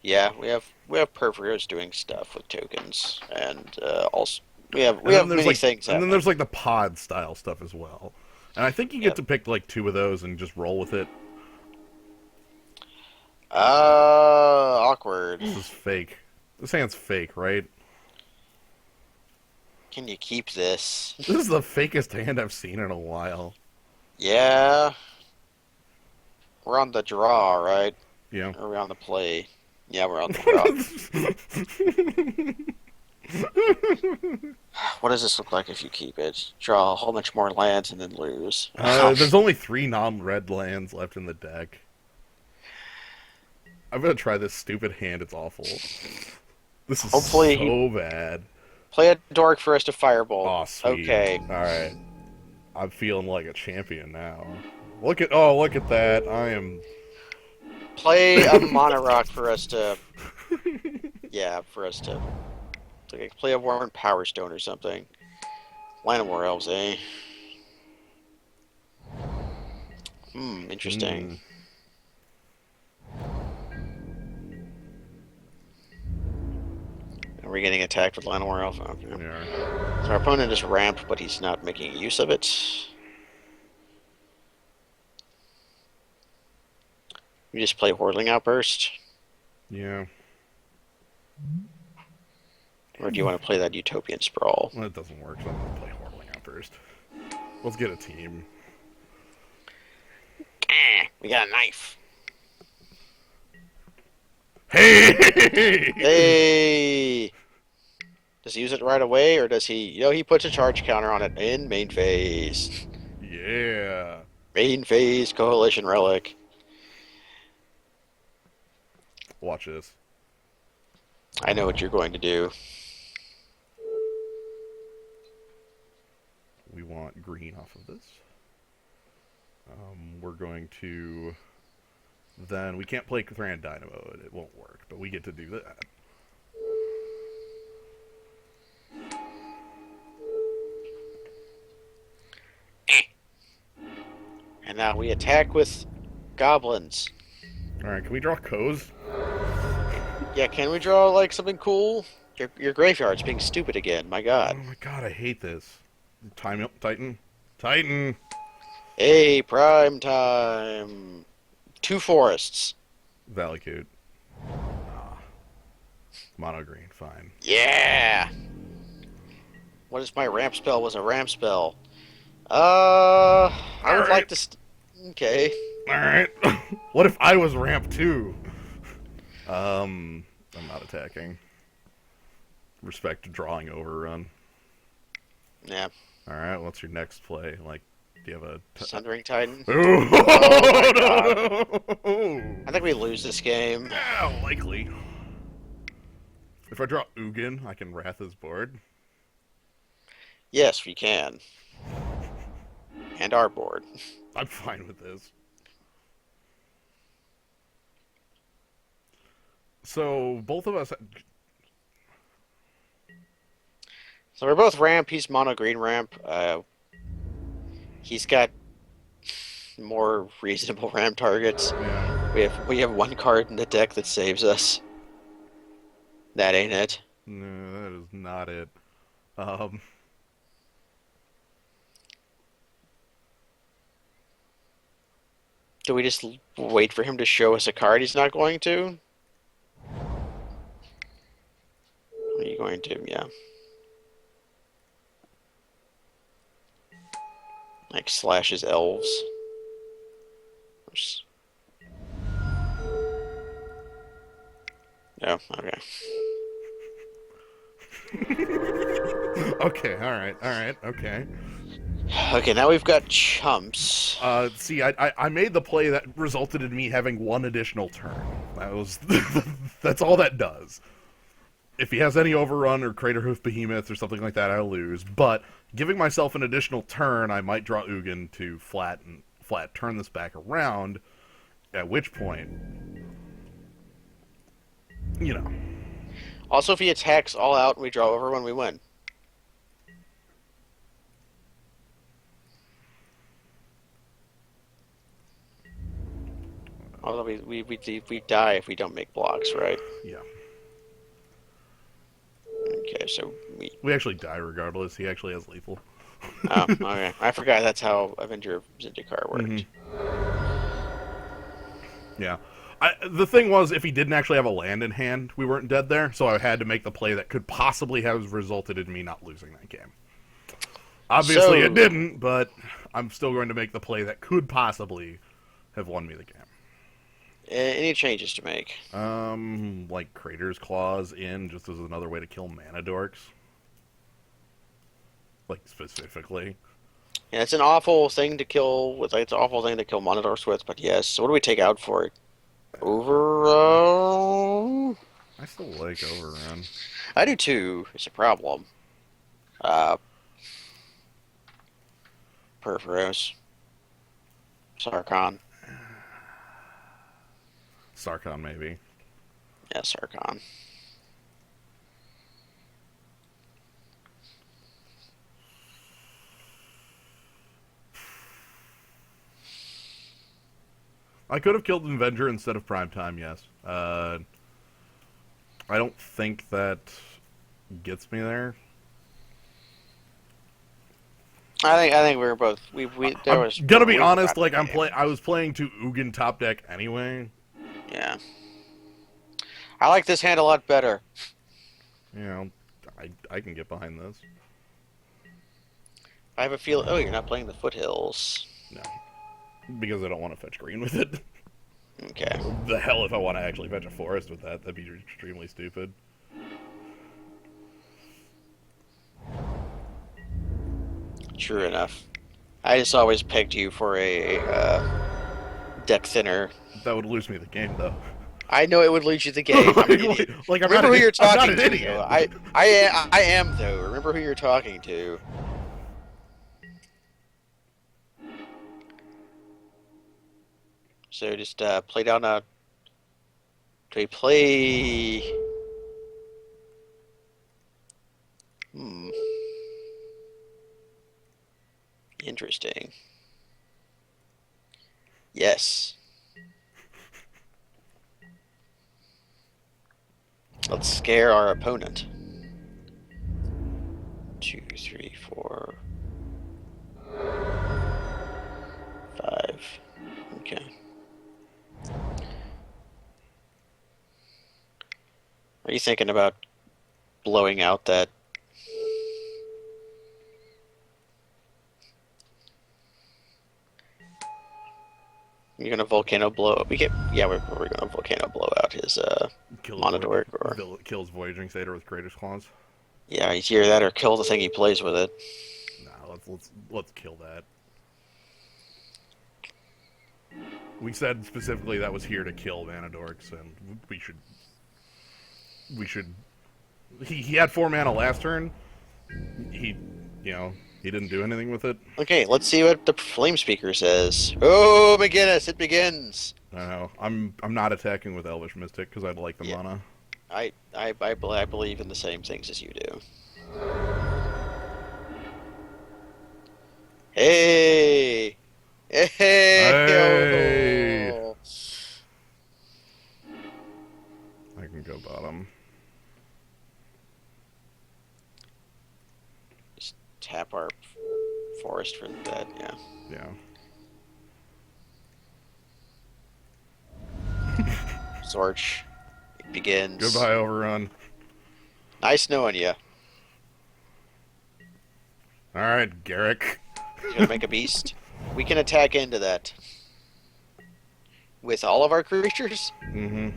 Yeah, we have Perforers doing stuff with tokens, and also we And then have there's many like things and then happening. there's like the pod style stuff as well. And I think you get Yep. to pick like two of those and just roll with it. Awkward. This is fake. This hand's fake, right? Can you keep this? This is the fakest hand I've seen in a while. Yeah. We're on the draw, right? Yeah. Or are we on the play? Yeah, we're on the draw. What does this look like if you keep it? Draw a whole bunch more lands and then lose. There's only 3 non-red lands left in the deck. I'm gonna try this stupid hand. It's awful. This is Hopefully he so bad. play a dork for us to firebolt. Oh, sweet. Okay. All right. I'm feeling like a champion now. Look at that. I am. Play a mono rock for us to. Yeah, for us to. Okay, play a Warren Power Stone or something. Land of War Elves, eh? Interesting. Mm. Are we getting attacked with Land of War Elves? Okay. Yeah. So our opponent is ramp, but he's not making use of it. We just play Hordeling Outburst? Yeah. Or do you want to play that Utopian Sprawl? Well, it doesn't work, so I'm gonna play Hordeling out first. Let's get a team. We got a knife. Hey! Hey! Does he use it right away, or does he... he puts a charge counter on it in main phase. Yeah. Main phase Coalition Relic. Watch this. I know what you're going to do. We want green off of this. We're going to... Then we can't play Thran Dynamo. It won't work, but we get to do that. And now we attack with goblins. Alright, can we draw Co's? Yeah, can we draw, like, something cool? Your graveyard's being stupid again, my Oh god. my god, I hate this. Time up, Titan. Titan! Hey, prime time. 2 forests. Valakut. Ah. Mono green, fine. Yeah! What if my ramp spell was a ramp spell? I would like to... Okay. Alright. What if I was ramp too? I'm not attacking. Respect to drawing overrun. Yeah. Alright, what's your next play? Like, do you have a... Sundering Titan. Oh, Oh my god. no! I think we lose this game. Yeah, likely. If I draw Ugin, I can Wrath his board. Yes, we can. And our board. I'm fine with this. So, both of us... So we're both ramp. He's mono green ramp. He's got more reasonable ramp targets. Yeah. We have one card in the deck that saves us. That ain't it. No, that is not it. Um... Do we just wait for him to show us a card he's not going to? Are you going to? Yeah. Like slash his elves. No, okay. Okay, alright, okay. Okay, now we've got chumps. See, I made the play that resulted in me having one additional turn. That was... that's all that does. If he has any overrun or Craterhoof Behemoth or something like that, I'll lose. But giving myself an additional turn, I might draw Ugin to flat turn this back around, at which point, you know. Also, if he attacks all out and we draw over when we win. Although we die if we don't make blocks, right? Yeah. Okay, so We actually die regardless. He actually has lethal. Oh, okay. I forgot that's how Avenger Zendikar Hmm. worked. Yeah. The thing was, if he didn't actually have a land in hand, we weren't dead there, so I had to make the play that could possibly have resulted in me not losing that game. Obviously, it So, didn't, but I'm still going to make the play that could possibly have won me the game. any changes to make? Like Crater's Claws in just as another way to kill mana dorks. Like, specifically. Yeah, it's an awful thing to kill with. Like, it's an awful thing to kill Monodor's with, but yes. So what do we take out for it? Overall, I still like Overrun. I do too. It's a problem. Uh, Perforos, Sarkon. Sarkon, maybe. Yeah, Sarkon. I could have killed Avenger instead of Primetime, yes. I don't think that gets me there. I think we were both. We there I'm was gonna be we were honest, out of like the game. I was playing to Ugin top deck anyway. Yeah, I like this hand a lot better. You know, I can get behind this. I have a feel. Oh, you're not playing the foothills. No, because I don't want to fetch green with it. Okay, The hell if I want to actually fetch a forest with that, that'd be extremely stupid. true enough. I just always pegged you for a deck thinner. That would lose me the game, though. I know it would lead you to the game. I'm an idiot. Like I'm not Remember who you're I'm not talking an to, idiot. though. I am though. Remember who you're talking to. So just play down a. Do we play? Hmm. Interesting. Yes. Let's scare our opponent. 2, 3, 4, 5. Okay. Are you thinking about blowing out that? You're gonna volcano blow. We get. Yeah, we're gonna volcano blow out his Kills Monodoric or. kills Voyaging Satyr with Crater's Claws. Yeah, either that or kill the thing he plays with it. Nah, let's kill that. We said specifically that was here to kill Vanadorks, and we should. He had 4 mana last turn. He, you know, he didn't do anything with it. Okay, let's see what the Flame Speaker says. Oh, McGinnis, it begins. I don't know. I'm not attacking with Elvish Mystic because I'd like the Yeah, mana. I believe in the same things as you do. Hey, hey, Hey, oh. I can go bottom. Just tap our forest for that. Yeah. Yeah. Sorch, it begins. Goodbye, Overrun. Nice knowing you. All right, Garrick. He's gonna make a beast. We can attack into that with all of our creatures. Mm-hmm.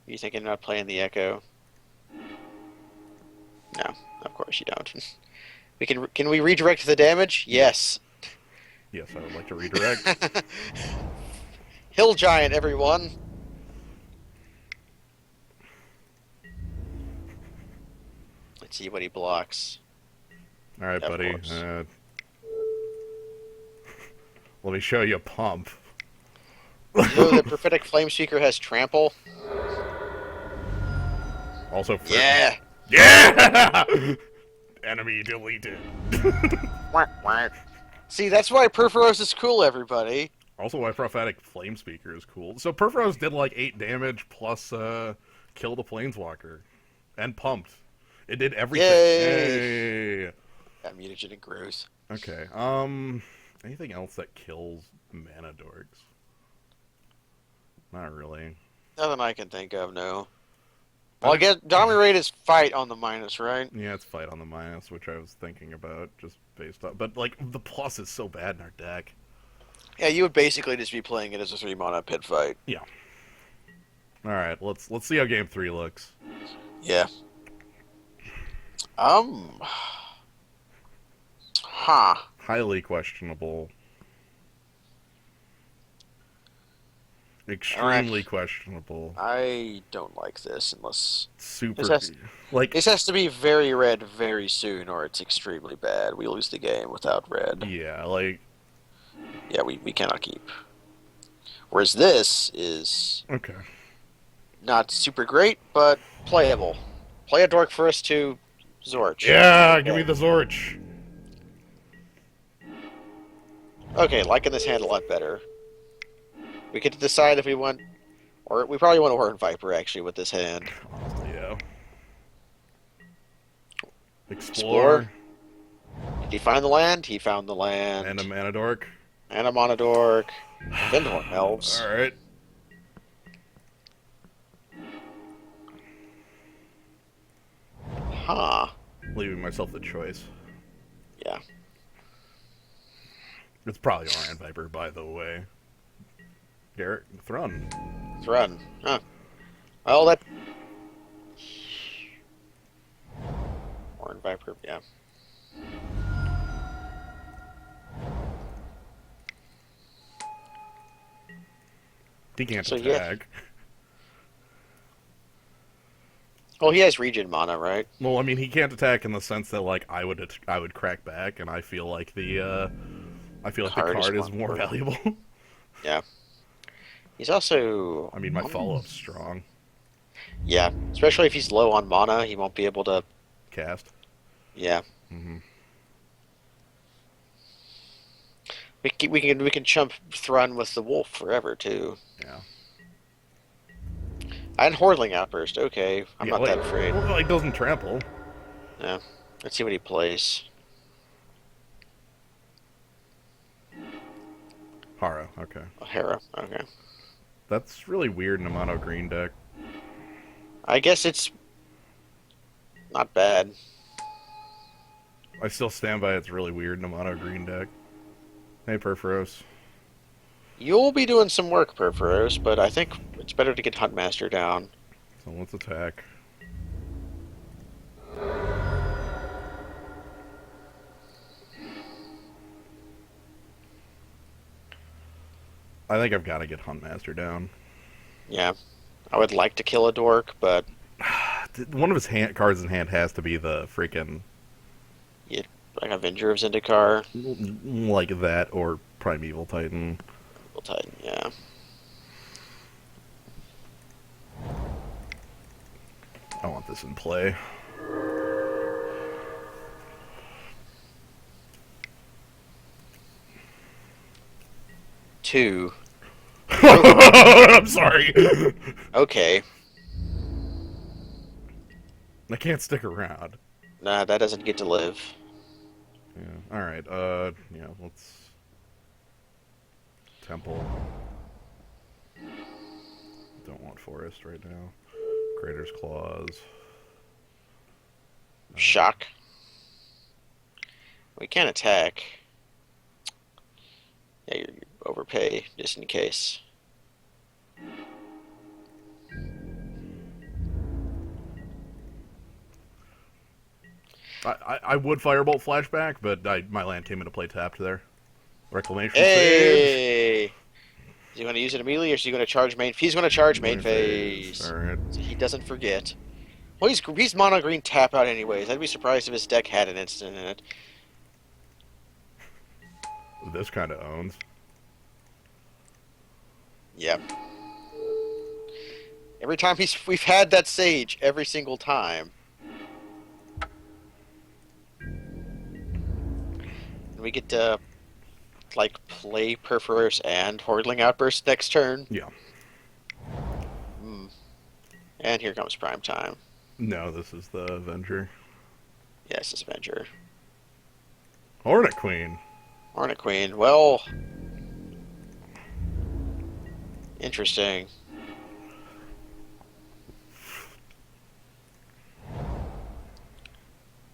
You thinking about playing the Echo? No, of course you don't. We can we redirect the damage? Yes. Yes, I would like to redirect. Hill Giant, everyone. Let's see what he blocks. All right, Of buddy. course. Let me show you a pump. You know the Prophetic Flame Speaker has trample? Also, Yeah. yeah. Enemy deleted. Whack, whack. See, that's why Perforos is cool, everybody. Also, why Prophetic Flame Speaker is cool. So Perforos did like 8 damage plus kill the Planeswalker. And pumped. It did everything. Yay! Yay! Got mutagenic growth. Okay, anything else that kills mana dorks? Not really. Nothing I can think of, no. I Well, I think, guess Dominate is fight on the minus, right? yeah, it's fight on the minus, which I was thinking about just based on. But, like, the plus is so bad in our deck. Yeah, you would basically just be playing it as a 3 mana pit fight. Yeah. Alright, let's see how game 3 looks. Yeah. Um. Huh. Highly questionable. All right. Extremely questionable. I don't like this unless this Super. has Like, this has to be very red very soon, or it's extremely bad. We lose the game without red. yeah, like. Yeah, we cannot keep. Whereas this is Okay. not super great, but playable. Play a dork for us to Zorch. Yeah, give me the Zorch. Okay, liking this hand a lot better. We get to decide if we want, or we probably want a Horn Viper actually with this hand. Yeah. Explore. Explore. Did he find the land? He found the land. And a mana dork. And a Monodork. Then Horn Elves. Alright. Huh. Leaving myself the choice. Yeah. It's probably Orion Viper, by the way. Garrett, Thrun. Thrun. Huh. Well, that... Horn Viper, yeah. He can't So, attack. Well, he has regen mana, right? Well, I mean, he can't attack in the sense that like I would crack back, and I feel like the card is more valuable. Yeah. He's also... I mean, my follow-up's strong. Yeah, especially if he's low on mana, he won't be able to... Cast. Yeah. Mm-hmm. We can chump Thrun with the Wolf forever, too. Yeah. And Hordling Outburst, okay. I'm Yeah, not like, that afraid. well, like doesn't trample. Yeah. Let's see what he plays. Hara, okay. Oh, Hera, okay. That's really weird in a mono green deck. I guess it's not bad. I still stand by it's really weird in a mono green deck. Hey, Perforos. You'll be doing some work, Perforos, but I think it's better to get Huntmaster down. So let's attack. I think I've got to get Huntmaster down. Yeah. I would like to kill a dork, but One of his cards in hand has to be the freaking yeah, like Avenger of Zendikar. like that or Primeval Titan. Titan, yeah. I want this in play. Two. I'm sorry. Okay. I can't stick around. Nah, that doesn't get to live. Yeah. All right. Yeah. Let's Temple. Don't want Forest right now. Crater's Claws. Shock. We can't attack. Yeah, you overpay just in case. I would Firebolt Flashback, but my land came into play tapped there. Reclamation Sage. Hey! Is he going to use it immediately, or is he going to charge main? He's going to charge main phase. All right. So he doesn't forget. Well, he's mono green tap out anyways. I'd be surprised if his deck had an instant in it. This kind of owns. Yep. Every time we've had that sage, every single time. And we get to like play Perforos and Hordling Outburst next turn. Yeah. Hmm. And here comes prime time. No, this is the Avenger. Yes, this Avenger. Hornet Queen. Hornet Queen. Well, interesting.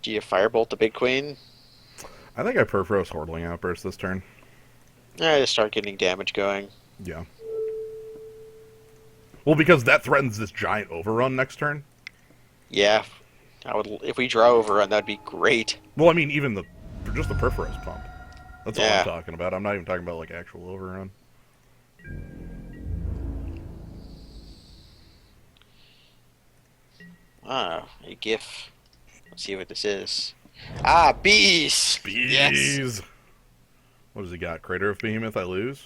Do you firebolt the big queen? I think I Perforos Hordling Outburst this turn. I just start getting damage going. Yeah. Well, because that threatens this giant overrun next turn. Yeah, I would. If we draw overrun, that'd be great. Well, I mean, even the just the Perforos pump. That's all I'm Yeah. talking about. I'm not even talking about like actual overrun. Ah, a GIF. Let's see what this is. Ah, bees. Yes. Bees. What does he got? Crater of Behemoth. I lose.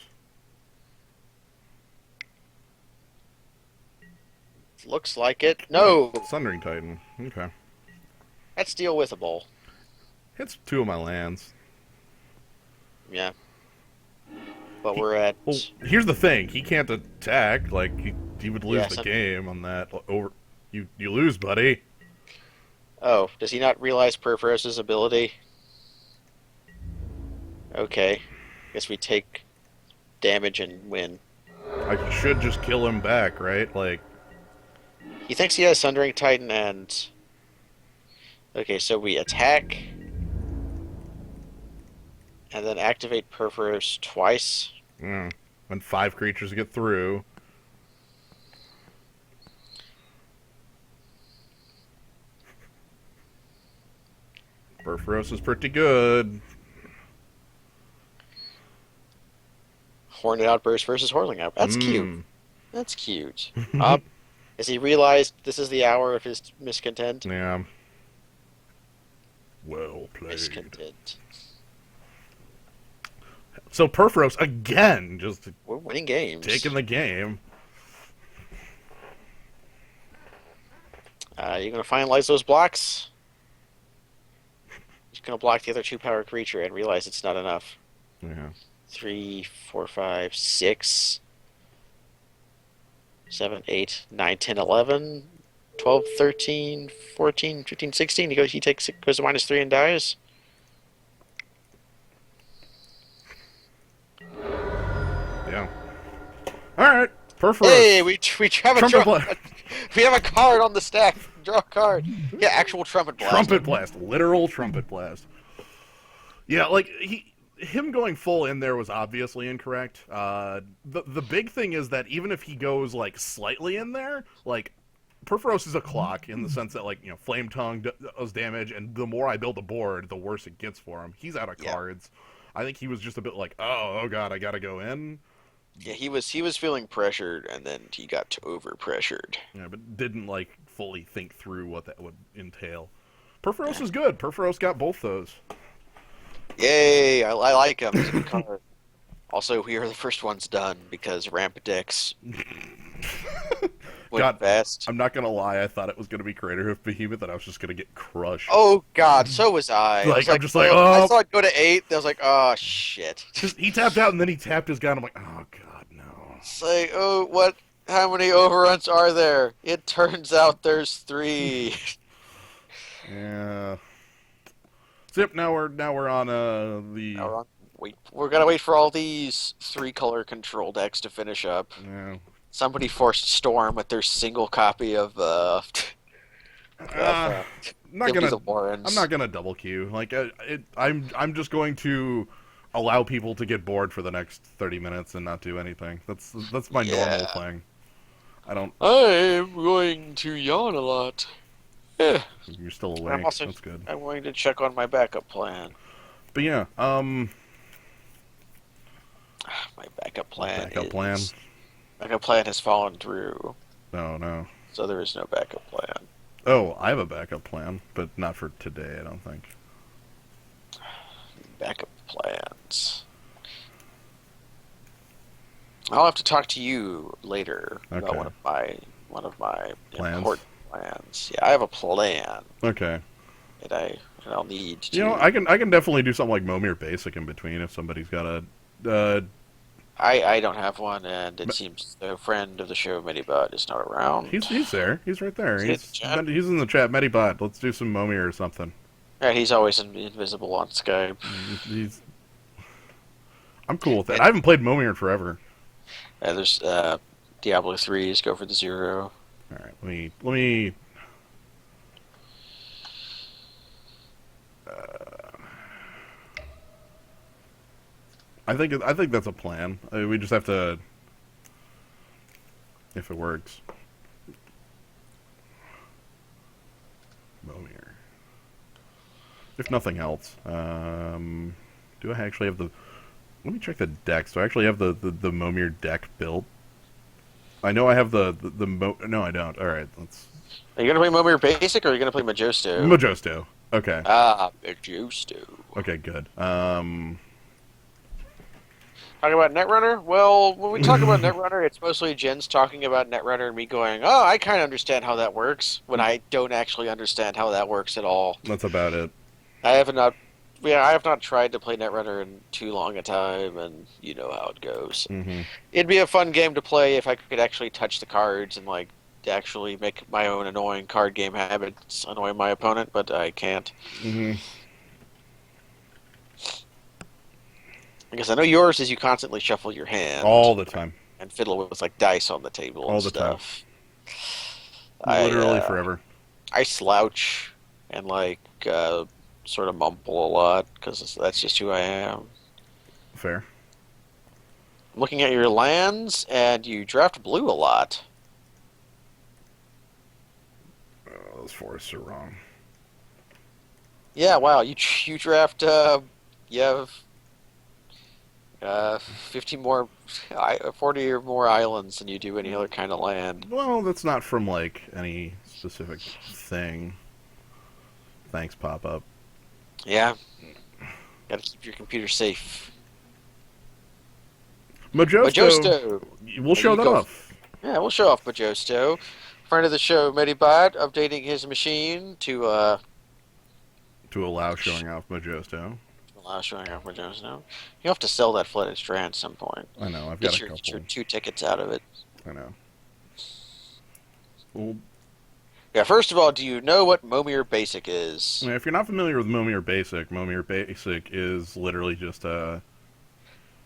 Looks like it. No, Sundering Titan. Okay. that's deal withable. Hits two of my lands. Yeah, but we're at. Well, here's the thing. He can't attack. Like he would lose Yeah, the game on that. Over. You lose, buddy. Oh, does he not realize Perforos's ability? Okay, guess we take damage and win. I should just kill him back, right? Like, He thinks he has Sundering Titan and. Okay, so we attack. And then activate Perforos twice. when 5 creatures get through. Perforos is pretty good. Hornet Outburst versus Horling Outburst. That's cute. Mm. That's cute. Has he realized this is the hour of his miscontent? Yeah. Well played. Miscontent. So Perforos again, just We're winning games. taking the game. You're gonna finalize those blocks. Just gonna block the other 2-power creature and realize it's not enough. Yeah. 3, 4, 5, 6, 7, 8, 9, 10, 11, 12, 13, 14, 15, 16. He goes to -3 and dies. Yeah. All right. Perforos. Hey, we have Trumpet blast. we have a card on the stack. Draw a card. Yeah, actual trumpet blast. Trumpet blast. Literal trumpet blast. Yeah, like him going full in there was obviously incorrect. The big thing is that even if he goes like slightly in there, like Perforos is a clock in the sense that like Flame Tongue does damage, and the more I build a board, the worse it gets for him. He's out of cards. I think he was just a bit like, oh god, I gotta go in. Yeah, he was feeling pressured, and then he got over pressured. Yeah, but didn't like fully think through what that would entail. Perforos is good. Perforos got both those. Yay! I like him. He's a good card. Also, we are the first ones done because ramp decks went God, fast. I'm not gonna lie. I thought it was gonna be Crater Hoof Behemoth, and I was just gonna get crushed. Oh god, so was I. Like, I I'm just like, I oh. saw it go to 8. I was like, oh shit. He tapped out, and then he tapped his gun. I'm like, oh god, no. It's like, oh, what? How many overruns are there? It turns out there's 3. Yeah. Zip. Now we're on the. Now we're gonna wait for all these 3-color control decks to finish up. Yeah. Somebody forced Storm with their single copy of I'm not Guilty gonna. of Warrens. I'm not gonna double queue. Like I'm just going to allow people to get bored for the next 30 minutes and not do anything. That's my normal thing. I don't. I'm going to yawn a lot. Yeah. You're still awake. That's good. I'm going to check on my backup plan. But yeah, My backup plan Backup plan has fallen through, No. so there is no backup plan. Oh, I have a backup plan, but not for today, I don't think. Backup plans. I'll have to talk to you later about Okay. one of my Plans? important plans. Yeah, I have a plan Okay. that I'll need to. I can definitely do something like Momir Basic in between if somebody's got a I don't have one, and it seems the friend of the show, Medibot, is not around. he's there. He's right there. Is he in the chat? He's in the chat. Medibot, let's do some Momir or something. Yeah, he's always invisible on Skype. He's I'm cool with that. And I haven't played Momir in forever. there's Diablo 3's Go for the Zero. All right, let me. I think that's a plan. We just have to, if it works. Momir. If nothing else, do I actually have the? Let me check the decks. Do I actually have the Momir deck built? I know I have No, I don't. All right, let's. Are you gonna play Momir Basic or are you gonna play Majosto? Mojosto. Okay. Ah, Majosto. Okay, good. Talking about Netrunner? Well, when we talk about Netrunner, it's mostly Jen's talking about Netrunner and me going, "Oh, I kind of understand how that works," when I don't actually understand how that works at all. That's about it. I have not, yeah, I have not tried to play Netrunner in too long a time, and you know how it goes. Mm-hmm. It'd be a fun game to play if I could actually touch the cards and like actually make my own annoying card game habits annoy my opponent, but I can't. Mm-hmm. I guess I know yours is you constantly shuffle your hand All the time. and fiddle with like dice on the table All and the time. stuff. Literally I forever. I slouch and like sort of mumble a lot because that's just who I am. Fair. Looking at your lands, and you draft blue a lot. Oh, those forests are wrong. Yeah, wow. You draft. You have 50 more, 40 or more islands than you do any other kind of land. Well, that's not from like any specific thing. Thanks, pop up. Yeah, gotta keep your computer safe. Mojosto, Majosto. we'll show You that go. off Yeah, we'll show off Majosto. Friend of the show, Medibot, updating his machine to to allow showing off Mojosto. allow showing off Majosto. You have to sell that flooded strand at some point. I know. I've got a Get your couple. 2 tickets out of it. I know. Well, Yeah, first of all, do you know what Momir Basic is? if you're not familiar with Momir Basic is literally just a.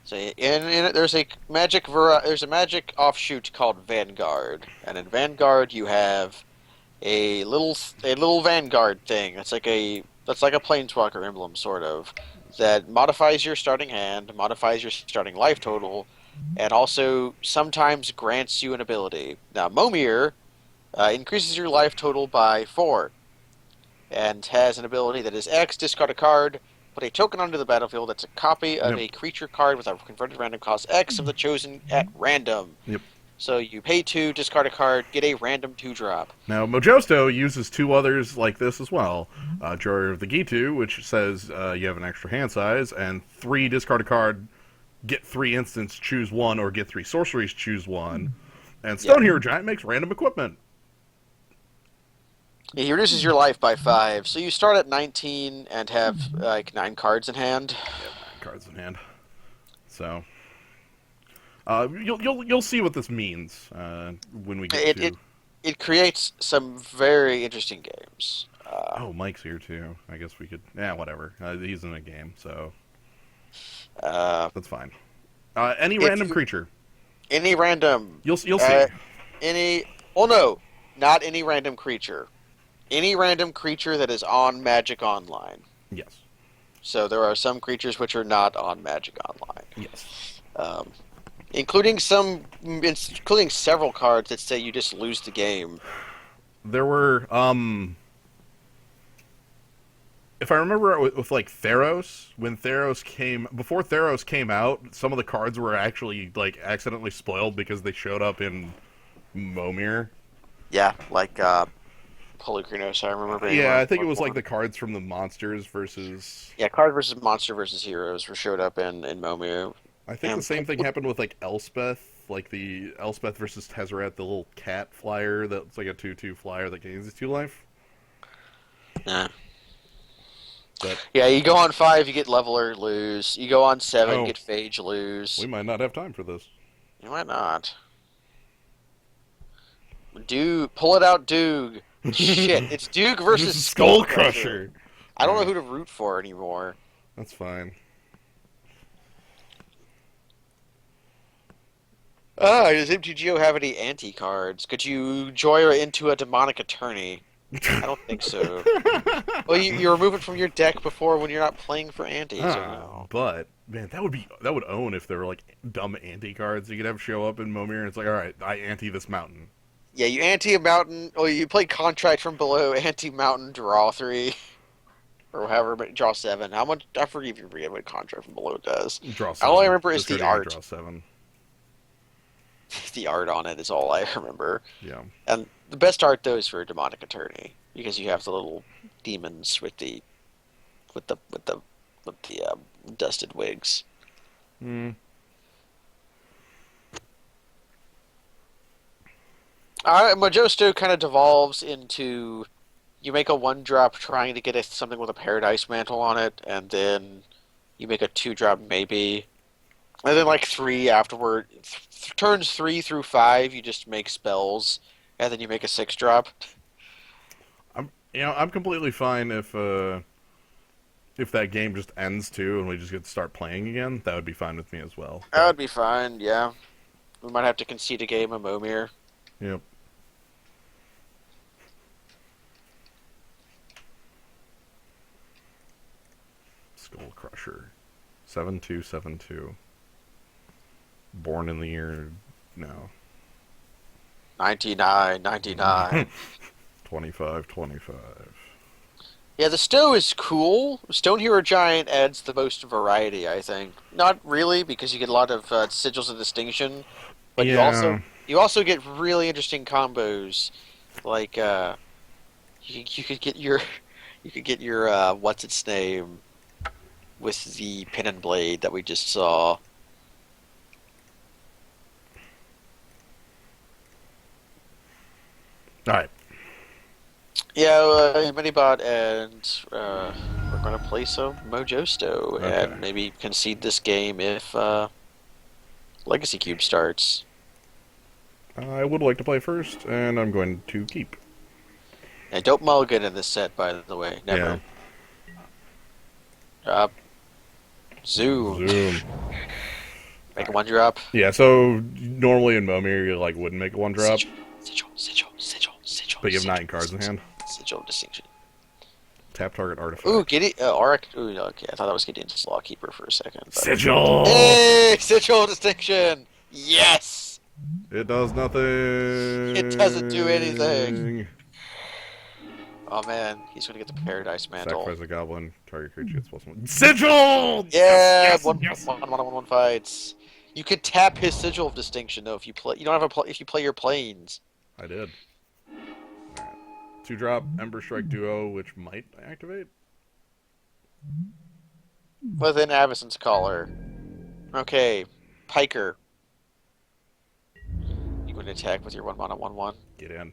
So in it, there's a there's a magic offshoot called Vanguard, and in Vanguard you have a little Vanguard thing. That's like a Planeswalker emblem, sort of, that modifies your starting hand, modifies your starting life total, and also sometimes grants you an ability. Now, Momir increases your life total by 4, and has an ability that is X, discard a card, put a token onto the battlefield that's a copy of Yep. a creature card with a converted random cost X of the chosen at random. Yep. So you pay 2, discard a card, get a random 2-drop. Now, Mojosto uses 2 others like this as well. Drawer of the Gitu, which says you have an extra hand size, and 3 discard a card, get 3 instants, choose 1, or get 3 sorceries, choose 1. And Stone Hero Giant makes random equipment. He reduces your life by 5, so you start at 19 and have like 9 cards in hand. Yep, cards in hand. So, you'll see what this means when we get to. It creates some very interesting games. Oh, Mike's here too. I guess we could. Yeah, whatever. He's in a game, so that's fine. Any random creature. Any random. You'll see. Any. Well, no, not any random creature. Any random creature that is on Magic Online. Yes. So there are some creatures which are not on Magic Online. Yes. Including several cards that say you just lose the game. There were, if I remember with like Theros, before Theros came out, some of the cards were actually like accidentally spoiled because they showed up in Momir. Yeah, like Polychronos, I remember. Yeah, I think it was like the cards from the monsters versus. Yeah, card versus monster versus heroes were showed up in Momir. I think the same thing happened with like Elspeth, like the Elspeth versus Tezzeret, the little cat flyer that's like a 2/2 flyer that gains 2 life. Yeah. But Yeah, you go on 5, you get leveler, lose. You go on 7, oh, get phage, we lose. might not have time for this. You might not. Duke, pull it out, Duke. Shit, it's Duke This versus is Skull Skull Crusher. Crusher. I don't know Alright, who to root for anymore. that's fine. Ah, does MTGO have any anti cards? Could you join into a demonic attorney? I don't think so. Well, you remove it from your deck before when you're not playing for anti, so no. But man, that would own if there were like dumb anti cards you could have show up in Momir, and it's like, all right, I anti this mountain. Yeah, you anti a mountain. Well, you play contract from below, anti mountain, draw 3, or however, draw 7. How much? I forget what contract from below does. Draw All I 7. remember is This the card you art. draw 7. The art on it is all I remember. Yeah. And the best art though is for demonic attorney because you have the little demons with the with the with the with the dusted wigs. Hmm. Majosto kind of devolves into you make a 1-drop trying to get something with a Paradise Mantle on it, and then you make a 2-drop maybe, and then like 3 afterward. Turns 3 through 5, you just make spells, and then you make a 6-drop. I'm completely fine if that game just ends too and we just get to start playing again. That would be fine with me as well. That But would be fine, yeah. We might have to concede a game of Momir. yep. Skull Crusher. 7272. Born in the year no. 99, 99. 2525. Yeah, the Stow is cool. Stone Hero Giant adds the most variety, I think. Not really, because you get a lot of sigils of distinction, but Yeah. you also get really interesting combos. Like you could get your you could get your what's its name with the pin and blade that we just saw. Alright. Yeah, Minibot, and we're gonna play some Mojosto Okay. and maybe concede this game if Legacy Cube starts. I would like to play first, and I'm going to keep. And don't mulligan in this set, by the way. Yeah. Never. Uh, Zoom. Zoom. Make a 1-drop. Yeah, so normally in Momir you like wouldn't make a one drop, Sigil, but you have 9 cards in hand. Sigil of Distinction. Tap target Ooh, artifact. Gideon. Auric. Ooh, okay. I thought that was Gideon's Lawkeeper for a second. But... Sigil! Hey! Sigil of Distinction! Yes! It does nothing. It doesn't do anything. Oh man, he's gonna get the Paradise Mantle. Sacrifice a goblin. Target creature gets +1. Sigil! Yeah, Yes, one, yes, one, one, one, one, one fights. You could tap his Sigil of Distinction though if you play. You don't have a if you play your planes. I did. Alright. 2-drop Ember Strike Duo, which might activate. Within Avacyn's Caller. Okay, Piker. You going to attack with your 1 mana 1/1. Get in.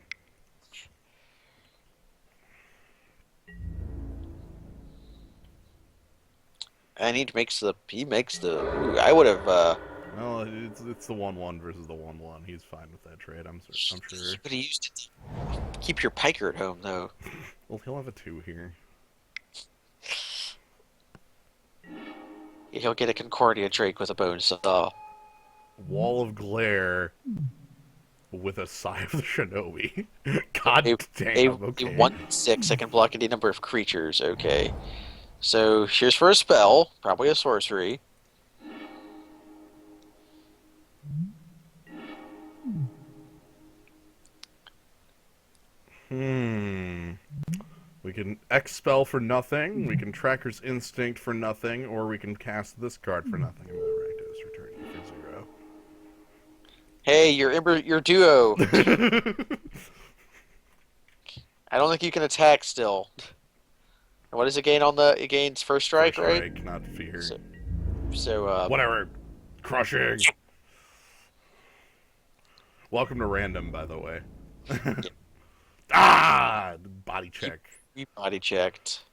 And he makes the. Ooh, I would have. Well, it's the 1/1 versus the 1/1. He's fine with that trade. I'm sure. He could have used it to keep your Piker at home though. Well, he'll have a 2 here. He'll get a Concordia Drake with a bone saw. Wall of Glare with a Sigh of the Shinobi. God A, damn. a Okay. 1/6 that can block any number of creatures. Okay. So here's for a spell, probably a sorcery. We can expel for nothing, we can Tracker's Instinct for nothing, or we can cast this card for nothing. And Rakdos returning for 0. Hey, your duo. I don't think you can attack still. And what does it gain on the? It gains first strike, First right? strike, not fear. So Whatever. Crushing. Welcome to random, by the way. Ah! Body check. we body checked.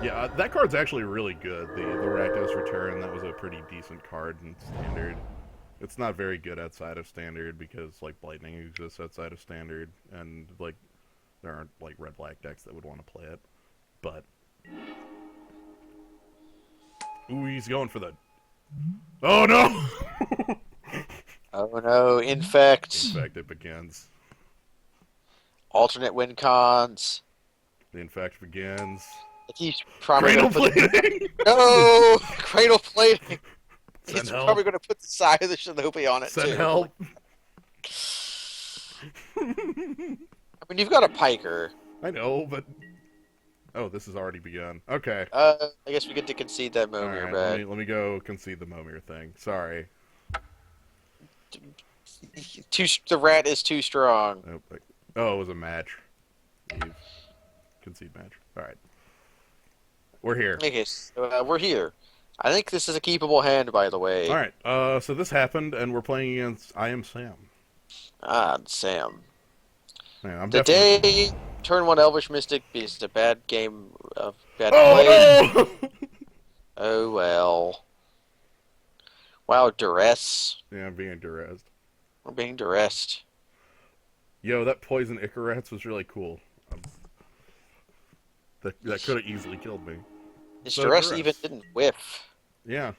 Yeah, that card's actually really good. The Rakdos Return, that was a pretty decent card in Standard. It's not very good outside of Standard because, like, Lightning exists outside of Standard, and, like, there aren't, like, red-black decks that would want to play it. But, ooh, he's going for the... Oh, no! Oh no, Infect. Infect, it begins. Alternate win cons. The Infect begins. He's probably going Cradle to put plating! no cradle plating. Send He's help. probably going to put the side of the Shinobi on it Send too. help. I mean, you've got a Piker. I know, but... Oh, this has already begun. Okay. I guess we get to concede that Momir Alright, let back. me go concede the Momir thing. Sorry. The rat is too strong. Oh, oh, it was a match. Leave. Concede match. Alright. We're here. Okay, so, we're here. I think this is a keepable hand, by the way. Alright, so this happened, and we're playing against I Am Sam. Ah, Sam. Man, I'm definitely... Today, turn one Elvish Mystic is a bad game of bad play. Oh, no! Oh well. Wow, duress. Yeah, I'm being duressed. We're being duressed. Yo, that poison Icarats was really cool. That could have easily killed me. His So duress even duress. didn't whiff. Yeah.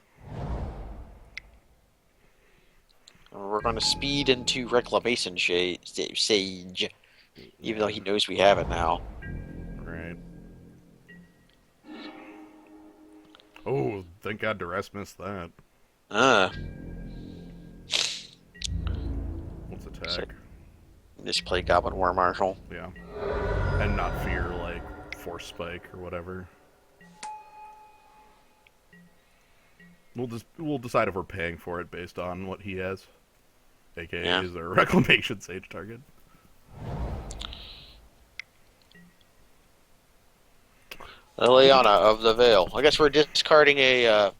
We're going to speed into Reclamation Sage, even though he knows we have it now. Right. Oh, thank God duress missed that. Uh, Let's so attack. just play Goblin War Marshal. Yeah. And not fear, like, Force Spike or whatever. We'll decide if we're paying for it based on what he has. AKA Yeah. is a Reclamation Sage target. Liliana of the Veil. I guess we're discarding a.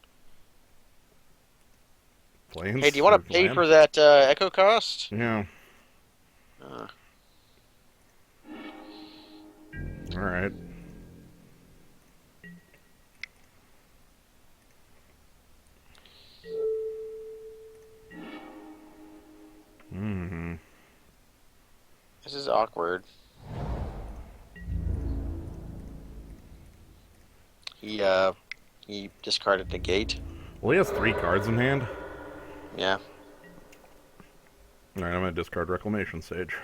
Planes? Hey, do you want to pay land? for that Echo cost? Yeah. Uh, Alright. Mm-hmm. this is awkward. He discarded the gate. Well, he has 3 cards in hand. Yeah. Alright, I'm gonna discard Reclamation Sage.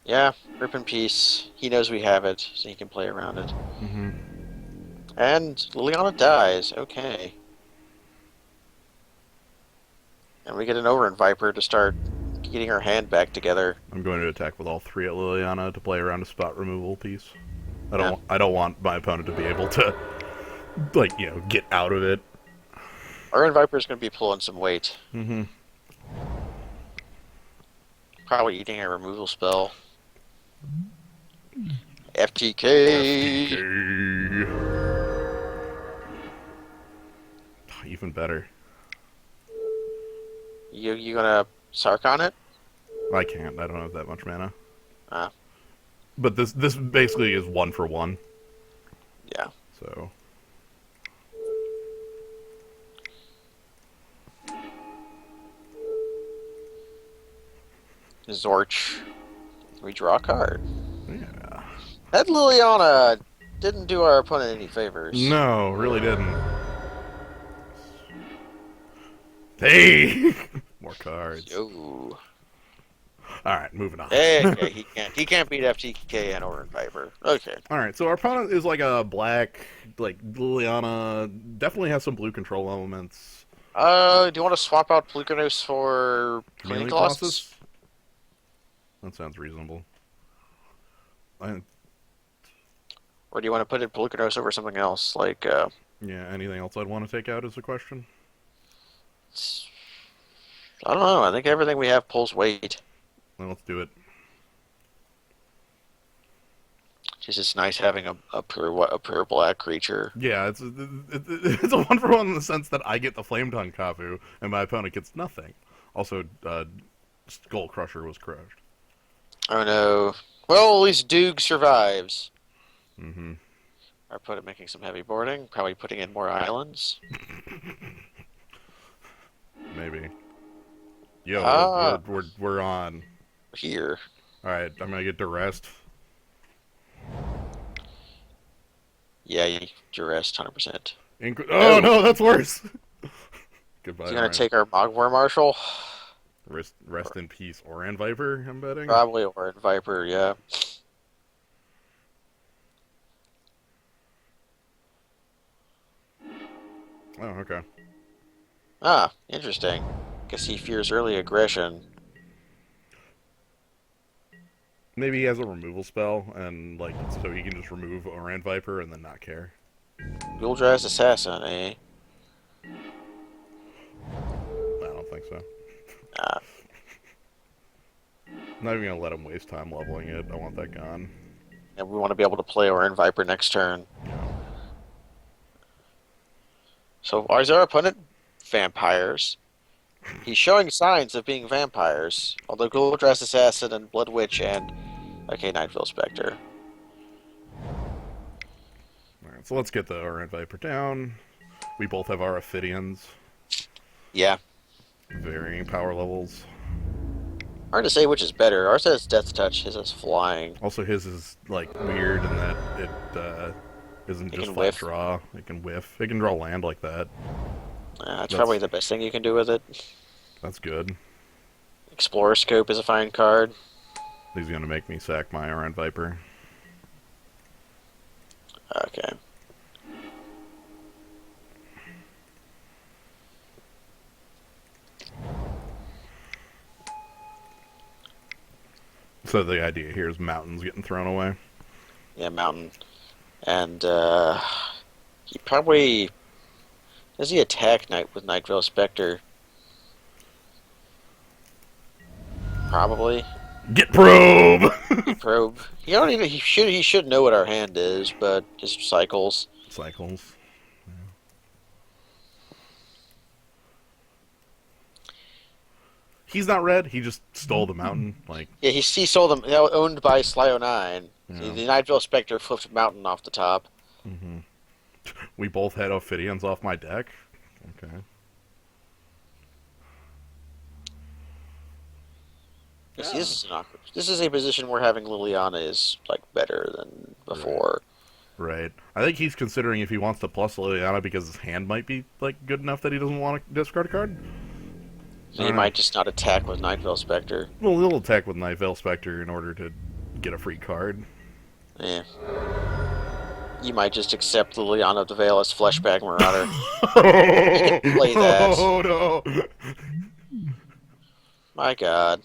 Yeah, rip in peace. He knows we have it, so he can play around it. Mm-hmm. And Liliana dies. Okay. And we get an Overend Viper to start getting her hand back together. I'm going to attack with all 3 at Liliana to play around a spot removal piece. Yeah. I don't want my opponent to be able to, like, you know, get out of it. Overend Viper is going to be pulling some weight. Mm-hmm. Probably eating a removal spell. FTK. Even better. You gonna Sark on it? I can't. I don't have that much mana. Ah, But this basically is 1 for 1. yeah. So Zorch. We draw a card. yeah. That Liliana didn't do our opponent any favors. No, really didn't. Hey, more cards. Ooh. All right, moving on. Hey, okay, he can't beat FTK and Overend Viper. Okay. All right, so our opponent is like a black, like Liliana. Definitely has some blue control elements. Do you want to swap out Plukernos for Cleaning Chameleon Colossus? That sounds reasonable. Or do you want to put in Plukernos over something else? Like, Yeah, anything else I'd want to take out is a question. I don't know. I think everything we have pulls weight. Then let's do it. It's nice having a pure black creature. Yeah, it's a 1 for 1 in the sense that I get the Flame Tongue Kavu and my opponent gets nothing. Also, Skull Crusher was crushed. Oh no. Well, at least Doog survives. Mm-hmm. Or put it making some heavy boarding. Probably putting in more islands. Maybe. Yo, Ah, we're on. here. All right, I'm gonna get duressed. Yeah, duress, 100%. Oh Oh, no, that's worse. is Goodbye, he gonna Oran. take our Mogwai Marshal? Rest in peace, Oran Viper. I'm betting. Probably, or in Viper, yeah. Oh, okay. Ah, interesting. Guess he fears early aggression. Maybe he has a removal spell, and like so he can just remove Oran Viper and then not care. Dual Dress Assassin, eh? I don't think so. Ah, I'm not even gonna let him waste time leveling it. I want that gone. and we want to be able to play or in Viper next turn. Yeah. So, is our opponent vampires? He's showing signs of being vampires. Although Dual Dress Assassin and Blood Witch and okay, Nightfall Spectre. All right, so let's get the Oran Viper down. We both have our Ophidians, Yeah, varying power levels. hard to say which is better. Ours has Death Touch, his has Flying. Also, his is like weird in that it isn't It just can flat whiff. draw. It can whiff. It can draw land like that. That's probably That's the best thing you can do with it. that's good. Explorer Scope is a fine card. He's gonna make me sack my Oran Viper. Okay. So the idea here is mountains getting thrown away. Yeah, Mountain. And he probably does he attack Knight with Nightveil Spectre? Probably. Get probe. He probe. He don't even he should know what our hand is, but just cycles. Cycles. He's not red. He just stole the mountain. Like, Yeah, he sold them owned by Sly09. yeah. The Nightveil Spectre flipped Mountain off the top. Mm-hmm. We both had Ophidians off my deck. Okay. See, this is an awkward. This is a position where having Liliana is like better than Right. before. Right. I think he's considering if he wants to plus Liliana because his hand might be like good enough that he doesn't want to discard a card. I So he don't know. might just not attack with Nightveil Spectre. Well, he'll attack with Nightveil Spectre in order to get a free card. Yeah. You might just accept Liliana of the Veil as Fleshbag Marauder. You can play that. Oh no! My God.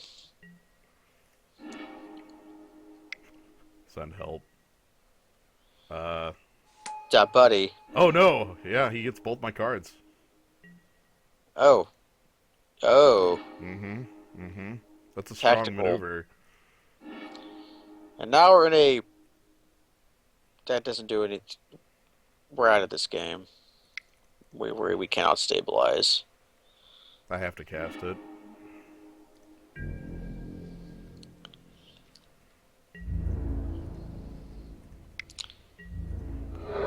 Send help. Uh. Da buddy. Oh no! Yeah, he gets both my cards. Oh. Oh. Mm-hmm. Mm-hmm. That's a strong Tactical. maneuver. And now we're in a. That doesn't do any. We're out of this game. We cannot stabilize. I have to cast it.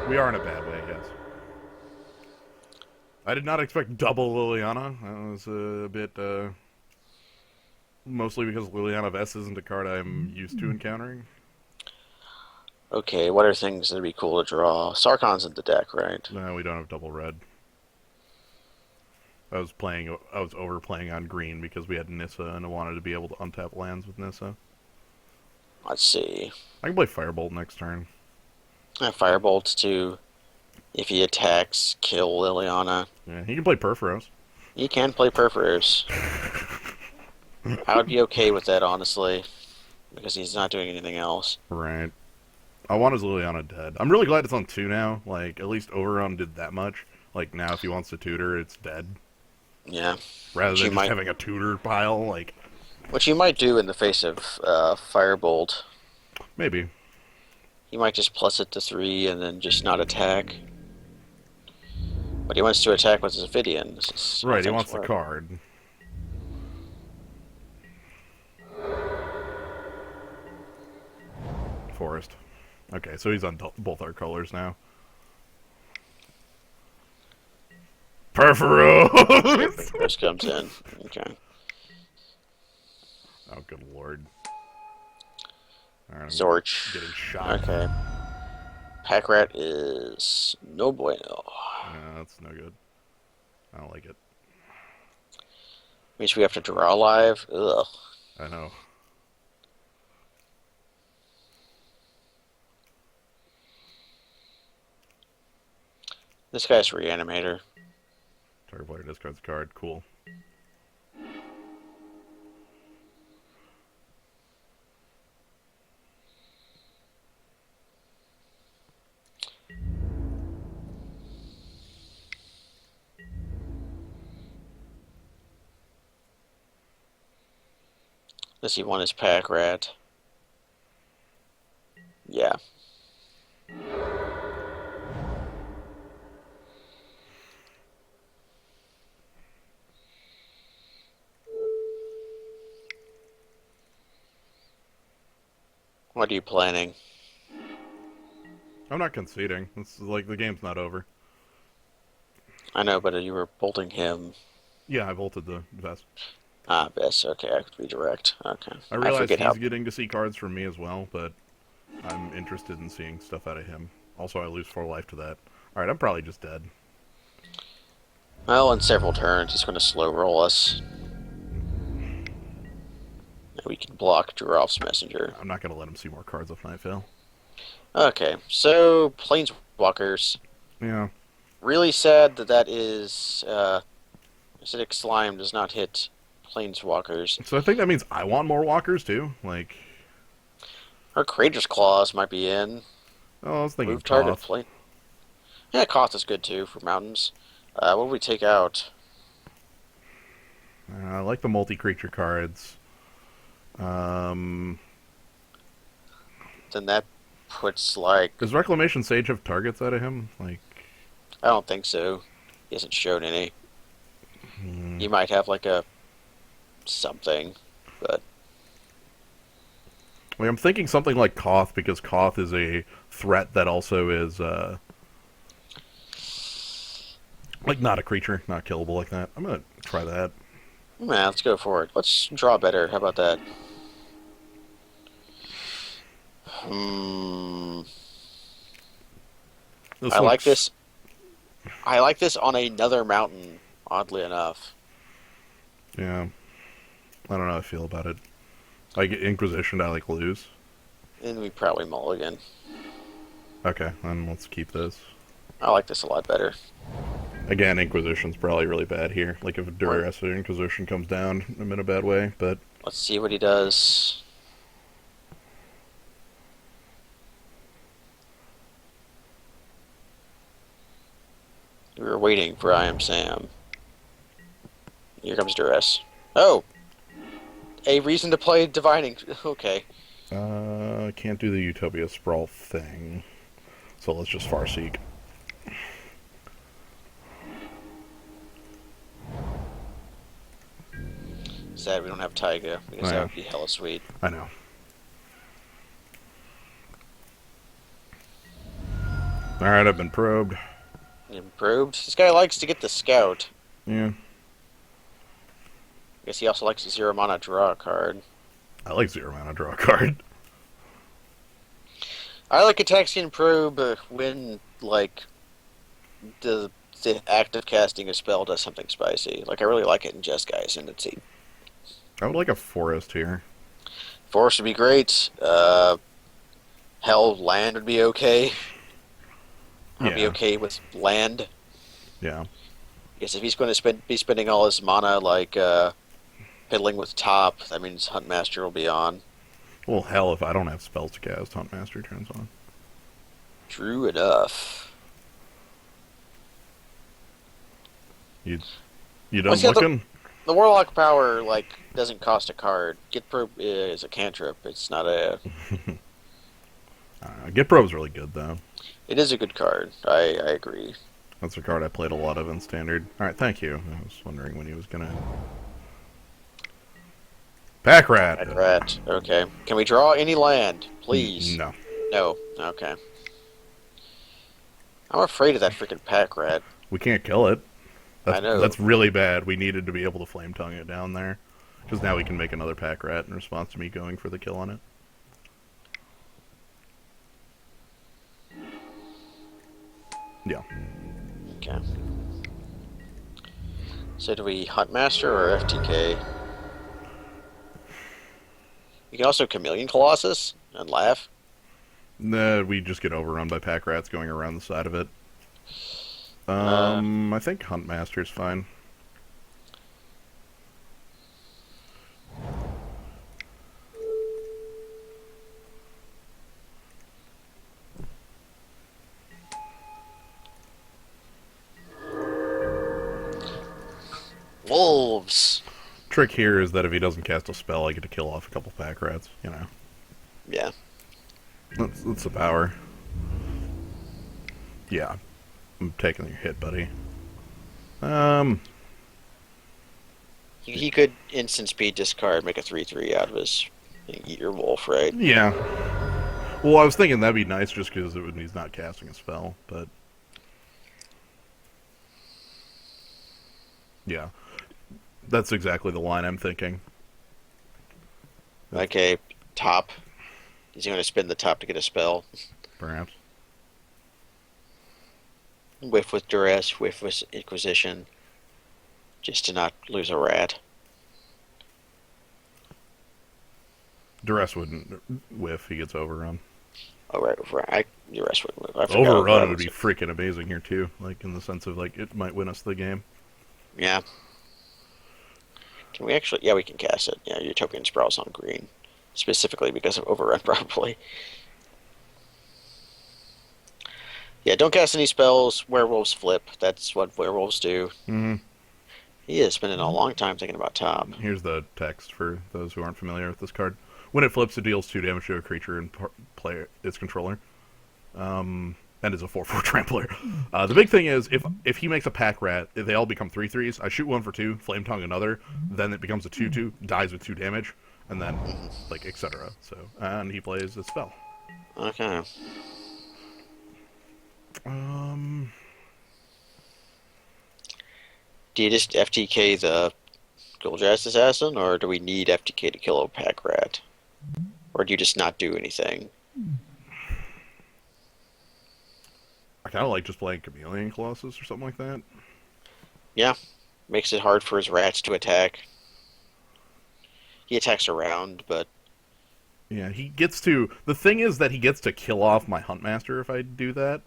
We are in a bad way, yes. I did not expect double Liliana. That was a bit, mostly because Liliana Vess isn't a card I'm used to encountering. Okay, what are things that'd be cool to draw? Sarkon's in the deck, right? No, we don't have double red. I was overplaying on green because we had Nissa and I wanted to be able to untap lands with Nissa. Let's see. I can play Firebolt next turn. Firebolt to, if he attacks, kill Liliana. Yeah, he can play Perforos. He can play Perforers. I would be okay with that, honestly, because he's not doing anything else. Right. I want his Liliana dead. I'm really glad it's on 2 now. Like, at least Overrun did that much. Like, now if he wants to tutor, it's dead. Yeah. Rather Which than you just might, having a tutor pile, like, which you might do in the face of Firebolt. maybe. He might just plus it to 3 and then just not attack. But he wants to attack with his Ophidian. This is how Right, he things wants the work. card. Forest. Okay, so he's on both our colors now. Perforos! Perforos comes in. Okay. Oh, good lord. Alright, I'm Zorch. getting shot. Okay. Pack rat is no bueno. Yeah, that's no good. I don't like it. Means we have to draw live. Ugh. I know. This guy's reanimator. Target player discards a card. Cool. Does he want his pack rat? Yeah. What are you planning? I'm not conceding. It's like the game's not over. I know, but you were bolting him. Yeah, I vaulted the vest. Ah, yes. Okay, I could redirect. Okay. I I realize forget he's how. getting to see cards from me as well, but I'm interested in seeing stuff out of him. Also, I lose 4 life to that. Alright, I'm probably just dead. Well, in several turns, he's going to slow roll us. And we can block Durov's messenger. I'm not going to let him see more cards if Night Fail. Okay, so Planeswalkers. Yeah. Really sad that that is acidic slime does not hit Planeswalkers. So I think that means I want more walkers too. Like, Or Creator's Claws might be in. oh, I was thinking Move target Koth. plane. Yeah, Koth is good too for mountains. What do we take out? I like the multi-creature cards. Um, Then that puts like does Reclamation Sage have targets out of him? Like, I don't think so. He hasn't shown any. hmm. He might have like a something, but Like, I'm thinking something like Koth because Koth is a threat that also is like not a creature, not killable like that. I'm gonna try that. yeah, let's go for it. Let's draw better. How about that? Hmm. This I like looks this. I like this on another mountain. Oddly enough, yeah. I don't know how I feel about it. Like Inquisition, I like lose. and we probably mulligan. Okay, then let's keep this. I like this a lot better. Again, Inquisition's probably really bad here. Like if a We're, Duress or Inquisition comes down, I'm in a bad way. But let's see what he does. We were waiting for I Am Sam. Here comes Duress. Oh, a reason to play Divining. Okay. I can't do the Utopia Sprawl thing. So let's just Farseek. Sad we don't have Taiga, because Oh, that yeah. would be hella sweet. I know. Alright, I've been probed. Improved. This guy likes to get the scout. Yeah. I guess he also likes to zero mana draw a card. I like 0 mana draw a card. I like Ataxian Probe when, like, the act of casting a spell does something spicy. Like, I really like it in Jeskai Ascendancy. I would like a forest here. Forest would be great. Hell, land would be okay. I'd be Yeah. okay with land. Yeah. Because if he's going to be spending all his mana, like, piddling with top, that means Huntmaster will be on. Well, hell, if I don't have spells to cast, Huntmaster turns on. True enough. You Well, done see, looking? the Warlock power, like, doesn't cost a card. Get Probe is a cantrip. It's not a... Get Probe's really good, though. It is a good card. I agree. That's a card I played a lot of in Standard. Alright, thank you. I was wondering when he was gonna... Pack Rat! Red rat. Okay. Can we draw any land, please? No. No. Okay. I'm afraid of that freaking pack rat. We can't kill it. I know. That's really bad. We needed to be able to flame tongue it down there, because now we can make another pack rat in response to me going for the kill on it. Yeah. Okay. So do we Huntmaster or FTK? You can also Chameleon Colossus and laugh. Nah, we just get overrun by pack rats going around the side of it. Uh, I think Huntmaster's fine. Wolves. Trick here is that if he doesn't cast a spell, I get to kill off a couple pack rats. You know, Yeah. that's the power. Yeah, I'm taking your hit, buddy. Um, He could instant speed discard, make a 3/3 out of his eat your wolf, right? yeah. Well, I was thinking that'd be nice just because he's not casting a spell, but yeah, that's exactly the line I'm thinking. Okay, top. He's going to spin the top to get a spell. Perhaps. Whiff with duress, whiff with inquisition, just to not lose a rat. Duress wouldn't whiff, he gets overrun. Oh right, right. Duress would move. I forgot what Overrun that would was. be freaking amazing here too, like in the sense of like it might win us the game. Yeah. Can we actually? Yeah, we can cast it. Yeah, Utopian Sprawls on green, specifically because of overrun, probably. Yeah, don't cast any spells. Werewolves flip. That's what werewolves do. Mm-hmm. He is spending a long time thinking about top. Here's the text for those who aren't familiar with this card. When it flips, it deals 2 damage to a creature and play its controller. And is a 4/4 trampler. The big thing is if he makes a pack rat, if they all become 3/3s. I shoot one for 2, flame tongue another, then it becomes a 2/2, dies with 2 damage, and then like etc. So and he plays a spell. Okay. Um, Do you just FTK the Goldrast Assassin, or do we need FTK to kill a pack rat? Or do you just not do anything? I kind of like just playing Chameleon Colossus or something like that. Yeah, makes it hard for his rats to attack. He attacks around, but Yeah, he gets to. The thing is that he gets to kill off my Huntmaster if I do that.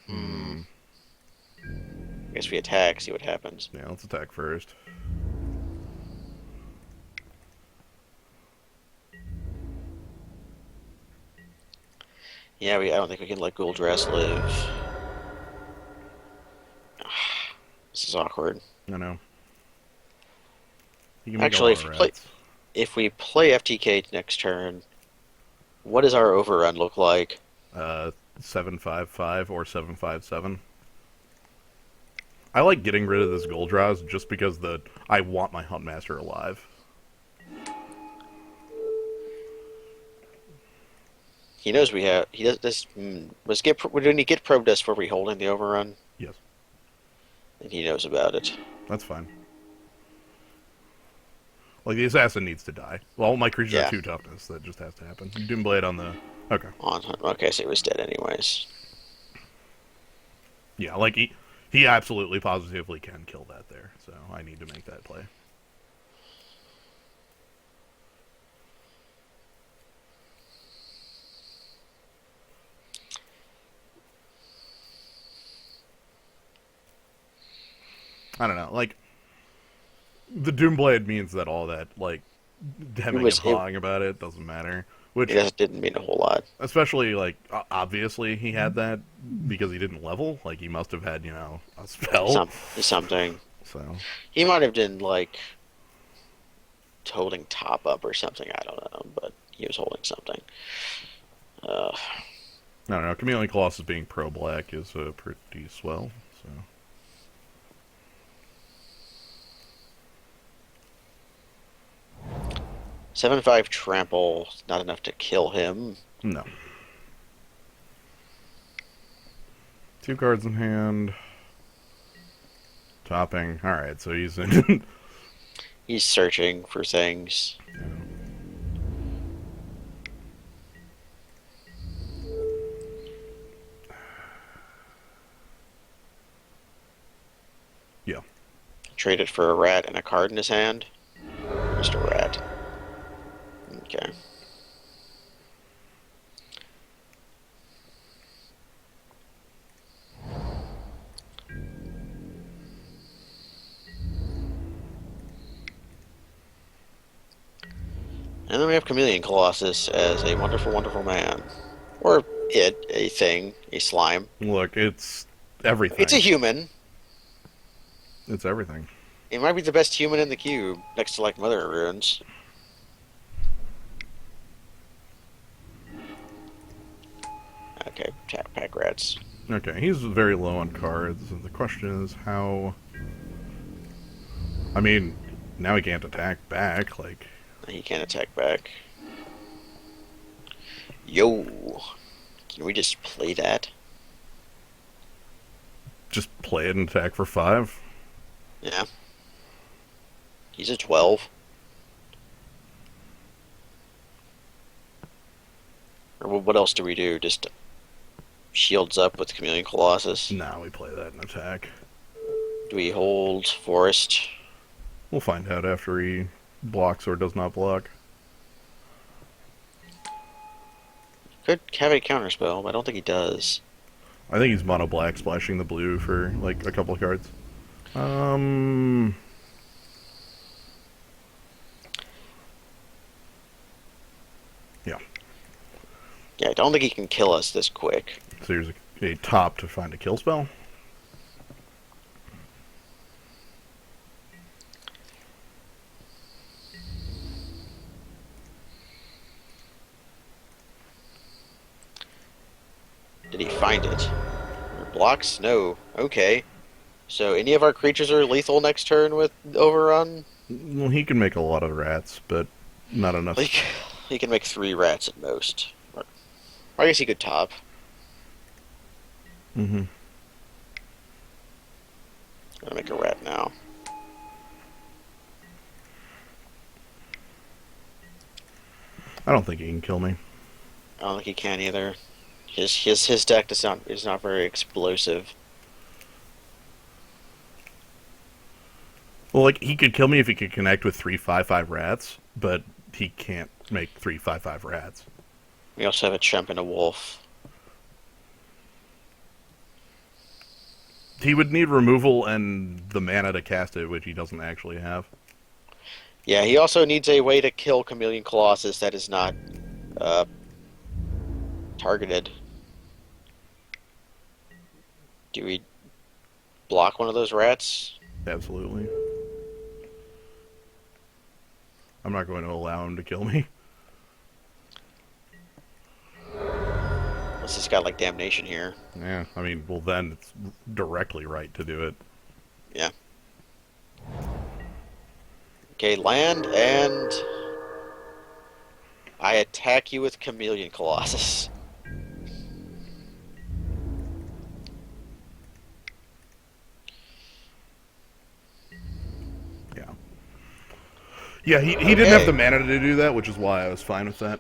I guess we attack, see what happens. Yeah, let's attack first. Yeah, I don't think we can let Goldrast live. This is awkward. I know. He can make a Actually, lot of rats. if we play FTK next turn, what does our overrun look like? 7/5/5 or 7/5/7. I like getting rid of this Goldraz just because I want my Huntmaster alive. He knows we have. He does this. When he get probed us for reholding the overrun, Yes, and he knows about it. that's fine. Like the assassin needs to die. Well, all my creatures Yeah. are 2 toughness. That just has to happen. Doomblade on the. Okay. Okay, so he was dead anyways. Yeah, like he absolutely positively can kill that there. So I need to make that play. I don't know. Like the Doomblade means that all that like hemming and hawing about it doesn't matter. Which It didn't mean a whole lot. especially like obviously he had that because he didn't level. Like he must have had a spell. Something. So He might have been like holding top up or something. I don't know, but he was holding something. Uh, I don't know. Chameleon Colossus being pro black is pretty swell. So 7/5 trample, not enough to kill him. no. 2 cards in hand. Topping. Alright, so he's in. He's searching for things. Yeah. Traded for a rat and a card in his hand. Just a rat. Okay. And then we have Chameleon Colossus as a wonderful, wonderful man. Or it, a thing, a slime. Look, it's It's a everything. human. It's everything. It might be the best human in the cube, next to like Mother Runes. Okay, tap pack rats. Okay, he's very low on cards. The question is how. I mean, now he can't attack back. Like, He can't attack back. Yo, can we just play that? just play it and attack for 5. Yeah, he's a 12. Or what else do we do? Just shields up with Chameleon Colossus. Now we play that and attack. Do we hold Forest? We'll find out after he blocks or does not block. Could have a counterspell, but I don't think he does. I think he's mono black, splashing the blue for like a couple of cards. Yeah. Yeah, I don't think he can kill us this quick. So here's a top to find a kill spell. Did he find it? Blocks? No. Okay. So any of our creatures are lethal next turn with Overrun? Well, he can make a lot of rats, but not enough. Like, he can make 3 rats at most. Or I guess he could top. Mm-hmm. Gonna make a rat now. I don't think he can kill me. I don't think he can either. His deck is not very explosive. Well, like, he could kill me if he could connect with 3/5/5 rats, but he can't make 3/5/5 rats. We also have a chump and a wolf. He would need removal and the mana to cast it, which he doesn't actually have. Yeah, he also needs a way to kill Chameleon Colossus that is not uh, targeted. Do we block one of those rats? Absolutely. I'm not going to allow him to kill me. Unless he's got like damnation here. Yeah, I mean, well, then it's directly right to do it. Yeah. Okay, land, and I attack you with Chameleon Colossus. Yeah. Yeah, he didn't have Okay. the mana to do that, which is why I was fine with that.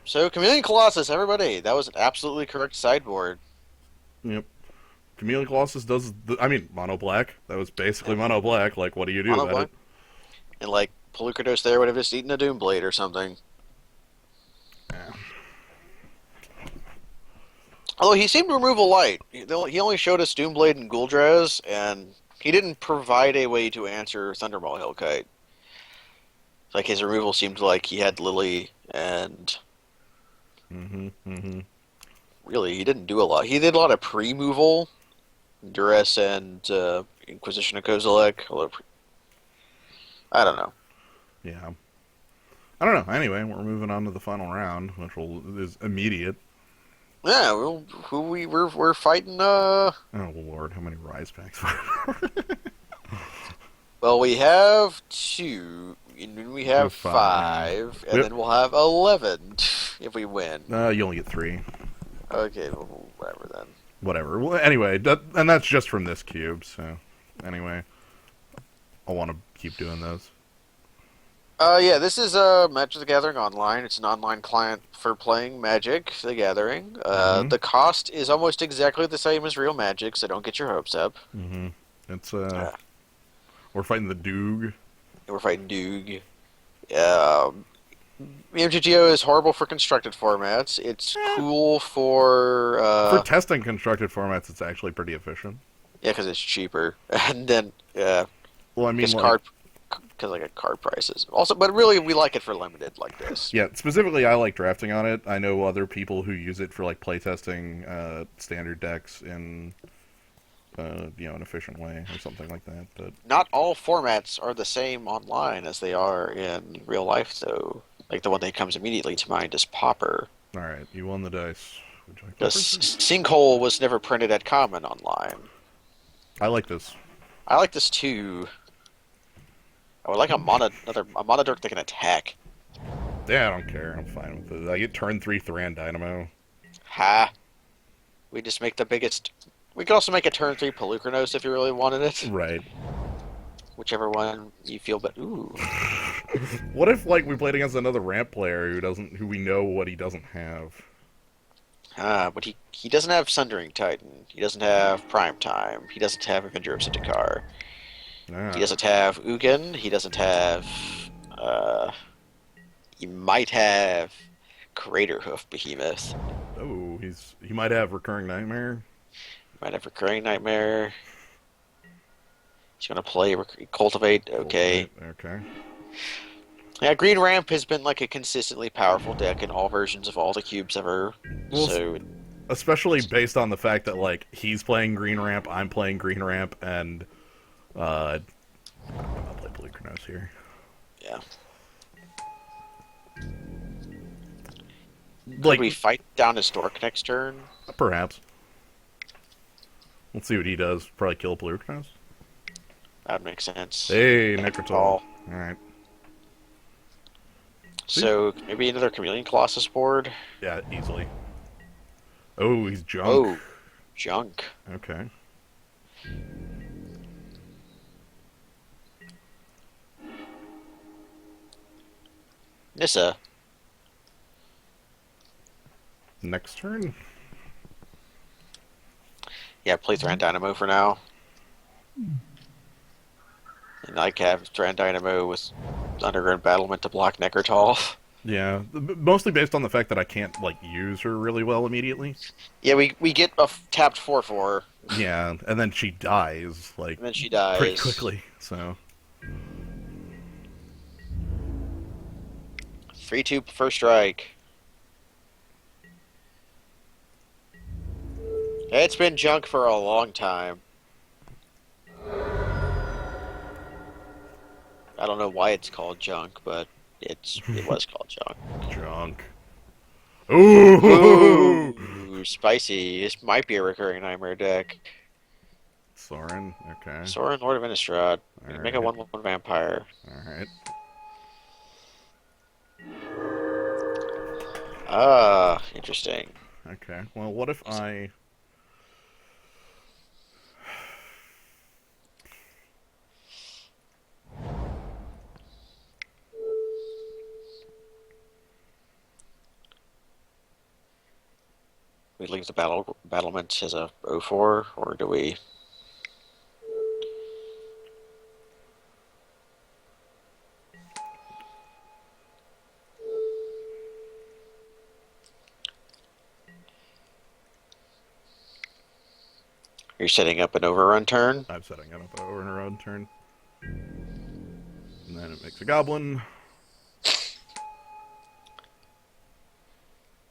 So, Chameleon Colossus, everybody, that was an absolutely correct sideboard. Yep. Chameleon Colossus does, I mean, mono black. That was basically Yep. mono black. Like, what do you do Mono about black. it? And, like, Pelucrados there would have just eaten a Doomblade or something. Yeah. Although he seemed to remove a light. He only showed us Doomblade and Gul'Draz, and he didn't provide a way to answer Thundermaw Hellkite. Like, his removal seemed like he had Lily, and Mm-hmm. Mm-hmm. really, he didn't do a lot. He did a lot of pre-moval, Duress and Inquisition of Kozilek. I don't know. Yeah. I don't know. Anyway, we're moving on to the final round, which is immediate. Yeah, well, we're fighting. Oh lord, how many rise packs? Well, we have 2, and then we have 5, and Yep. then we'll have 11 if we win. You only get 3. Okay, well, whatever then. whatever. Well, anyway, and that's just from this cube. So anyway, I want to keep doing those. Yeah, this is Magic the Gathering Online. It's an online client for playing Magic the Gathering. Mm-hmm. The cost is almost exactly the same as real Magic, so don't get your hopes up. Mm-hmm. It's Uh, we're fighting the Doog. we're fighting Doog. Um, MTGO is horrible for constructed formats. It's Eh, cool for for testing constructed formats, it's actually pretty efficient. yeah, because it's cheaper, and then Well, I mean, because like, like a card prices. Also, but really we like it for limited like this. yeah, specifically, I like drafting on it. I know other people who use it for like playtesting standard decks in an efficient way or something like that. But Not all formats are the same online as they are in real life, though. Like the one that comes immediately to mind is Pauper. all right, you won the dice. Would you like The that person? Sinkhole was never printed at Common online. I like this. I like this too. I would like a mono dork that can attack. Yeah, I don't care. I'm fine with it. I get turn 3 Thran Dynamo. Ha! We just make the biggest. We could also make a turn three Pelucranos if you really wanted it. Right. Whichever one you feel, but ooh. What if like we played against another ramp player who we know what he doesn't have? But he doesn't have Sundering Titan. He doesn't have Prime Time. He doesn't have Avenger of Zendikar. He Ah. doesn't have Ugin. He doesn't have. Uh, he might have Craterhoof Behemoth. Oh, he might have recurring nightmare. Might have Recurring Nightmare. He's gonna play Cultivate. Okay. Cultivate. Okay. Yeah, Green Ramp has been like a consistently powerful deck in all versions of all the cubes ever. Well, So especially based on the fact that like he's playing green ramp, I'm playing green ramp, and I'll play blue Chronos here. yeah. Could Like we fight down his Dork next turn? perhaps. Let's see what he does. Probably kill blue Chronos. That would make sense. Hey, Good Necrotol. call. All right. So maybe another Chameleon Colossus board. Yeah, easily. Oh, he's junk. Oh, junk. Okay. Nissa. Next turn. Yeah, play Thran Dynamo for now. And I can have Thran Dynamo with Underground Battlement to block Necrotol. Yeah, mostly based on the fact that I can't like use her really well immediately. Yeah, we get a tapped 4/4, Yeah, and then she dies like and then she pretty dies. quickly. So 3/2 first strike. It's been junk for a long time. I don't know why it's called junk, but it was called junk. junk. Ooh, Ooh, spicy. This might be a recurring nightmare deck. Soren. Okay. Sorin, Lord of Innistrad. All Make a right. 1/1 vampire. All right. Ah, interesting. Okay. Well, what if I? We leave the battlement as a 0/4, or do we? You're setting up an overrun turn. I'm setting it up over and around turn, and then it makes a goblin.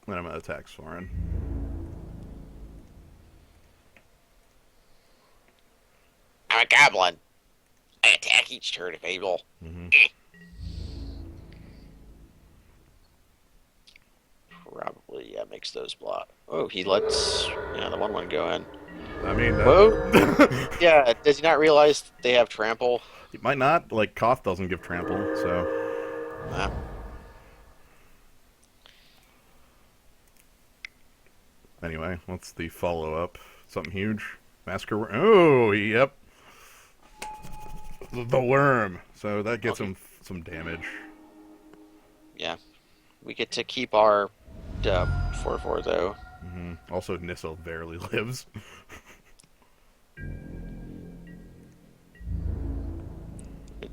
Then I'm gonna attack Soren. I'm a goblin. I attack each turn if able. Mm-hmm. Probably, yeah, makes those block. Oh, he lets the 1/1 go in. I mean, Whoa. Yeah, does he not realize they have trample? he might not. Like Koth doesn't give trample, so Nah. Anyway, what's the follow up? Something huge? Massacre. Oh, yep. The worm. So that gets Okay. him some damage. Yeah. We get to keep our 4/4 though. Also, Nisso barely lives.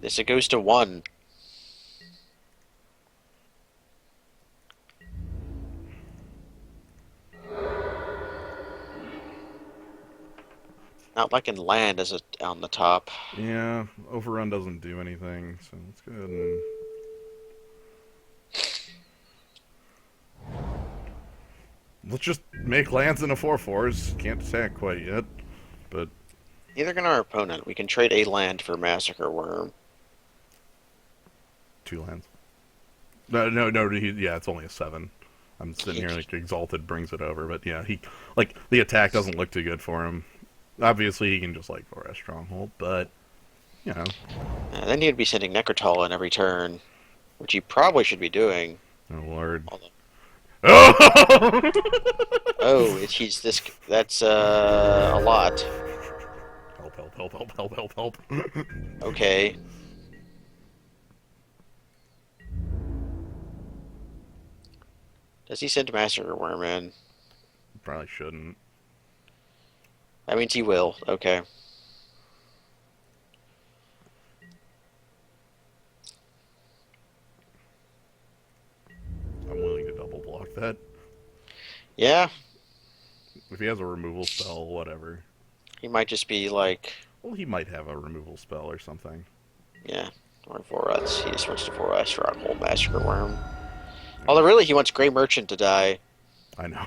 This it goes to 1. Not like in land as a on the top. Yeah, overrun doesn't do anything, so let's go ahead and let's just make lands into 4/4s. Can't attack quite yet, but Neither can our opponent. We can trade a land for Massacre Worm. 2 lands. No, no, no. Yeah, it's only a 7. I'm sitting He, here like Exalted brings it over, but yeah, he like the attack doesn't look too good for him. Obviously, he can just like Forest Stronghold, but you know, then he'd be sending Necrotal in every turn, which he probably should be doing. oh lord. Although, Oh! oh, he's this. That's a lot. Help! Help! Help! Help! Help! Help! Help! Okay. Does he send Massacre Worm in? Probably shouldn't. That means he will. Okay. I'm willing to double block that. Yeah, If he has a removal spell, whatever. he might just be like, Well, he might have a removal spell or something. yeah, or 4 He just wants to 4 Stronghold Massacre Worm. Although really, he wants Grey Merchant to die. I know.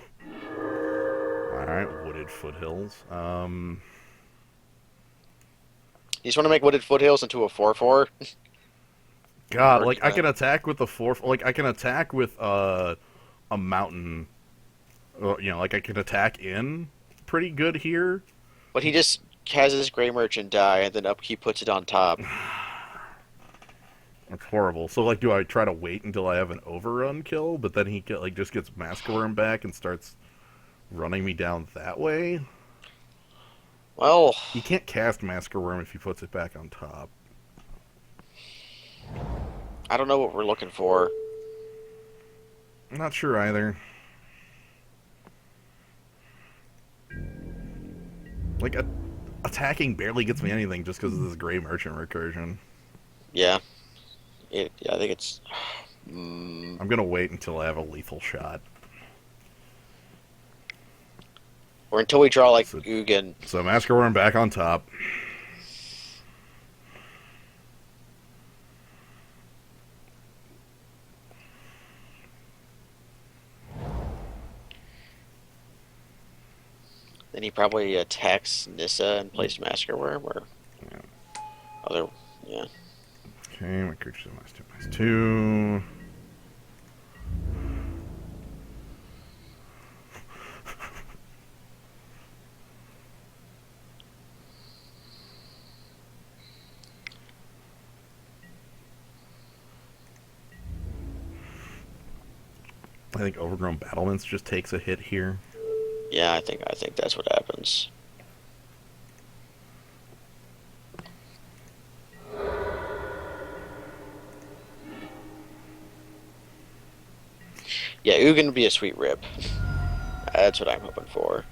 Alright, Wooded Foothills. You just want to make Wooded Foothills into a 4/4. God, Or like I can attack with the 4. Like I can attack with a mountain. Like I can attack in pretty good here. but he just has his Grey Merchant die, and then upkeep puts it on top. It's horrible. So like, do I try to wait until I have an overrun kill, but then just gets Masquerade back and starts running me down that way? Well, You can't cast Masker Worm if he puts it back on top. I don't know what we're looking for. I'm not sure either. Like, attacking barely gets me anything just because of this Grey Merchant recursion. Yeah, yeah, I think it's. I'm gonna wait until I have a lethal shot. Or until we draw like So, Ugin. so Masker Worm back on top. Then he probably attacks Nissa and plays Massacre Worm, or Yeah. other. Yeah. Okay, my creature's -2/-2. I think Overgrown Battlements just takes a hit here. Yeah, I think that's what happens. Yeah, Ugin would be a sweet rip. That's what I'm hoping for.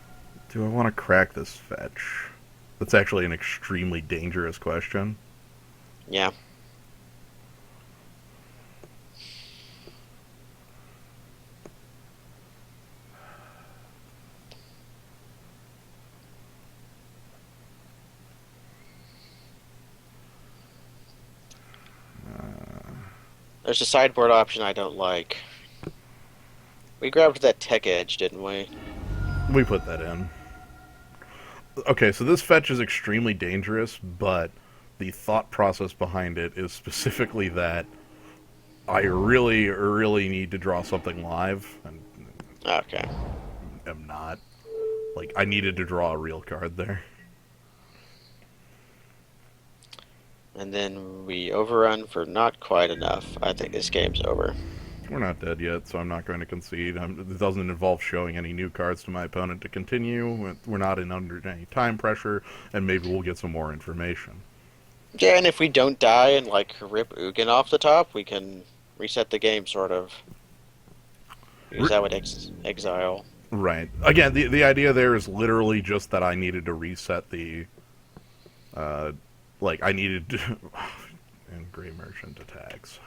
Do I want to crack this fetch? That's actually an extremely dangerous question. Yeah. There's a sideboard option I don't like. We grabbed that Tech Edge, didn't we? We put that in. Okay, so this fetch is extremely dangerous, but the thought process behind it is specifically that I really, really need to draw something live, and Okay. am not. Like, I needed to draw a real card there. And then we overrun for not quite enough. I think this game's over. we're not dead yet, so I'm not going to concede. It doesn't involve showing any new cards to my opponent to continue. We're not in under any time pressure, and maybe we'll get some more information. Yeah, and if we don't die and like rip Ugin off the top, we can reset the game, sort of. Because that would exile. Right. Again, the idea there is literally just that I needed to reset the, like I needed to, and Gray Merchant attacks.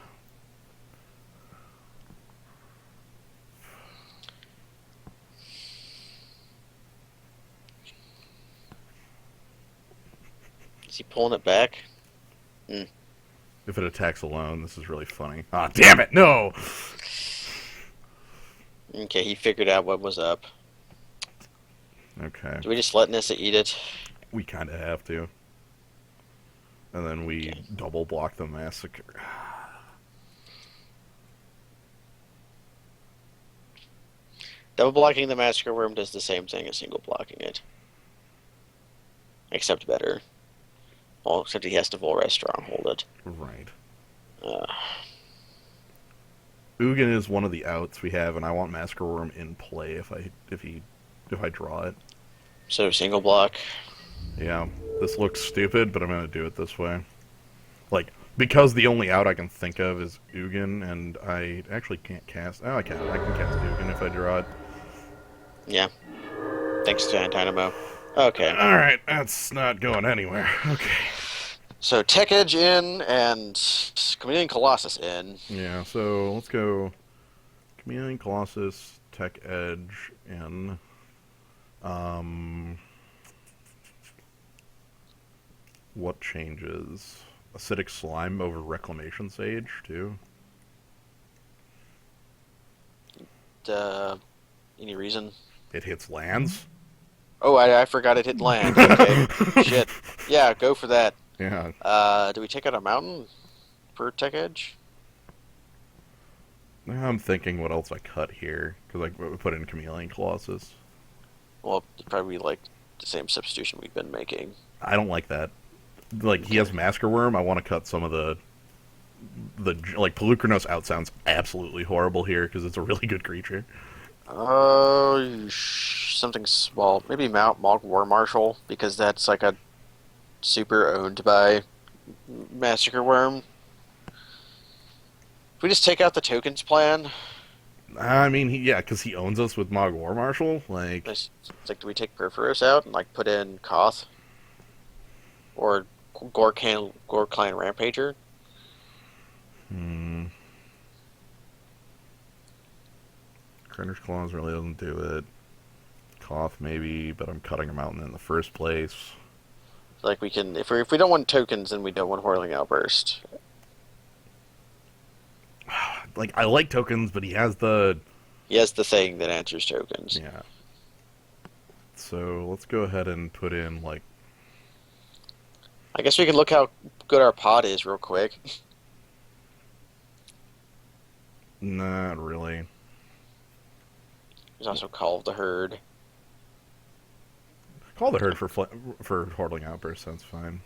Is he pulling it back? Mm. If it attacks alone, this is really funny. Ah, damn it! No. Okay, he figured out what was up. Okay. Do we just let Nissa eat it? We kind of have to. And then we Okay. double block the massacre. Double blocking the Massacre Worm does the same thing as single blocking it. Except better. Well, except he has to Volrest Stronghold it. Right. Uh, Ugin is one of the outs we have, and I want Massacre Worm in play if I draw it. so single block. Yeah, this looks stupid, but I'm gonna do it this way. Like, because the only out I can think of is Ugin, and I actually can't cast. Oh, I can. I can cast Ugin if I draw it. Yeah. Thanks to Dynamo. Okay. All right, that's not going anywhere. Okay. So Tech Edge in and Chameleon Colossus in. Yeah. So let's go. Chameleon Colossus, Tech Edge in. Um. What changes? Acidic Slime over Reclamation Sage, too. Any reason? It hits lands. Oh, I forgot it hit land. Okay. Shit. Yeah, go for that. Yeah. Do we take out a mountain for Tech Edge? Now I'm thinking what else I cut here, because I put in Chameleon Colossus. Well, it'd probably be like the same substitution we've been making. I don't like that. Like, he has Masker Worm, I want to cut some of the like, Pelucranos out sounds absolutely horrible here, because it's a really good creature. Oh, something small. Maybe Mount Mog War Marshal, because that's like a super owned by Massacre Worm. If we just take out the tokens plan, I mean, yeah, because he owns us with Mog War Marshal. Like, it's like, do we take Perforos out and like put in Koth or Gorkhan Rampager? Crinder's Claws really doesn't do it. Cough maybe, but I'm cutting him out in the first place. Like we can, if we don't want tokens, then we don't want Whirling Outburst. Like, I like tokens, but he has the... He has the thing that answers tokens. Yeah. So, let's go ahead and put in, like... I guess we can look how good our pod is real quick. Not really. There's also Call of the Herd. Call the Herd for Hordling Outburst, that's fine.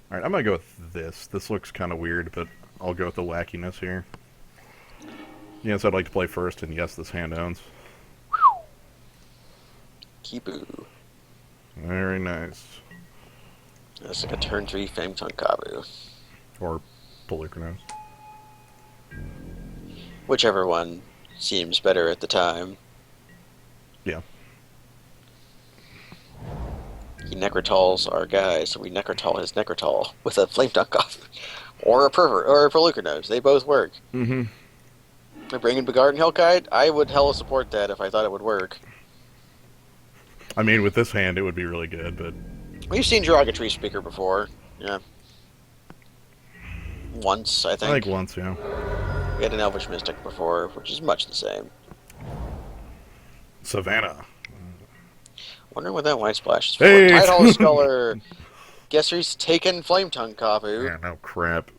Alright, I'm gonna go with this. This looks kind of weird, but I'll go with the wackiness here. Yes, I'd like to play first, and yes, this hand owns. Kibu. Very nice. That's like a turn 3 Flametongue Kabu. Or Pelucranos. Whichever one seems better at the time. Yeah. He Necrotal's our guy, so we Necrotal his Necrotal with a Flametongue Kabu. Or a Pervert, or a Pelucranos. They both work. Mm-hmm. We're bringing Begarden Hellkite. I would hella support that if I thought it would work. I mean, with this hand, it would be really good, but... We've seen Derogatory Speaker before. Yeah. Once, I think. I think once, yeah. We had an Elvish Mystic before, which is much the same. Savannah. Wondering what that white splash is for. Hey! Tidehall Sculler. Guess who's taken Flametongue Kabu. Yeah, no crap.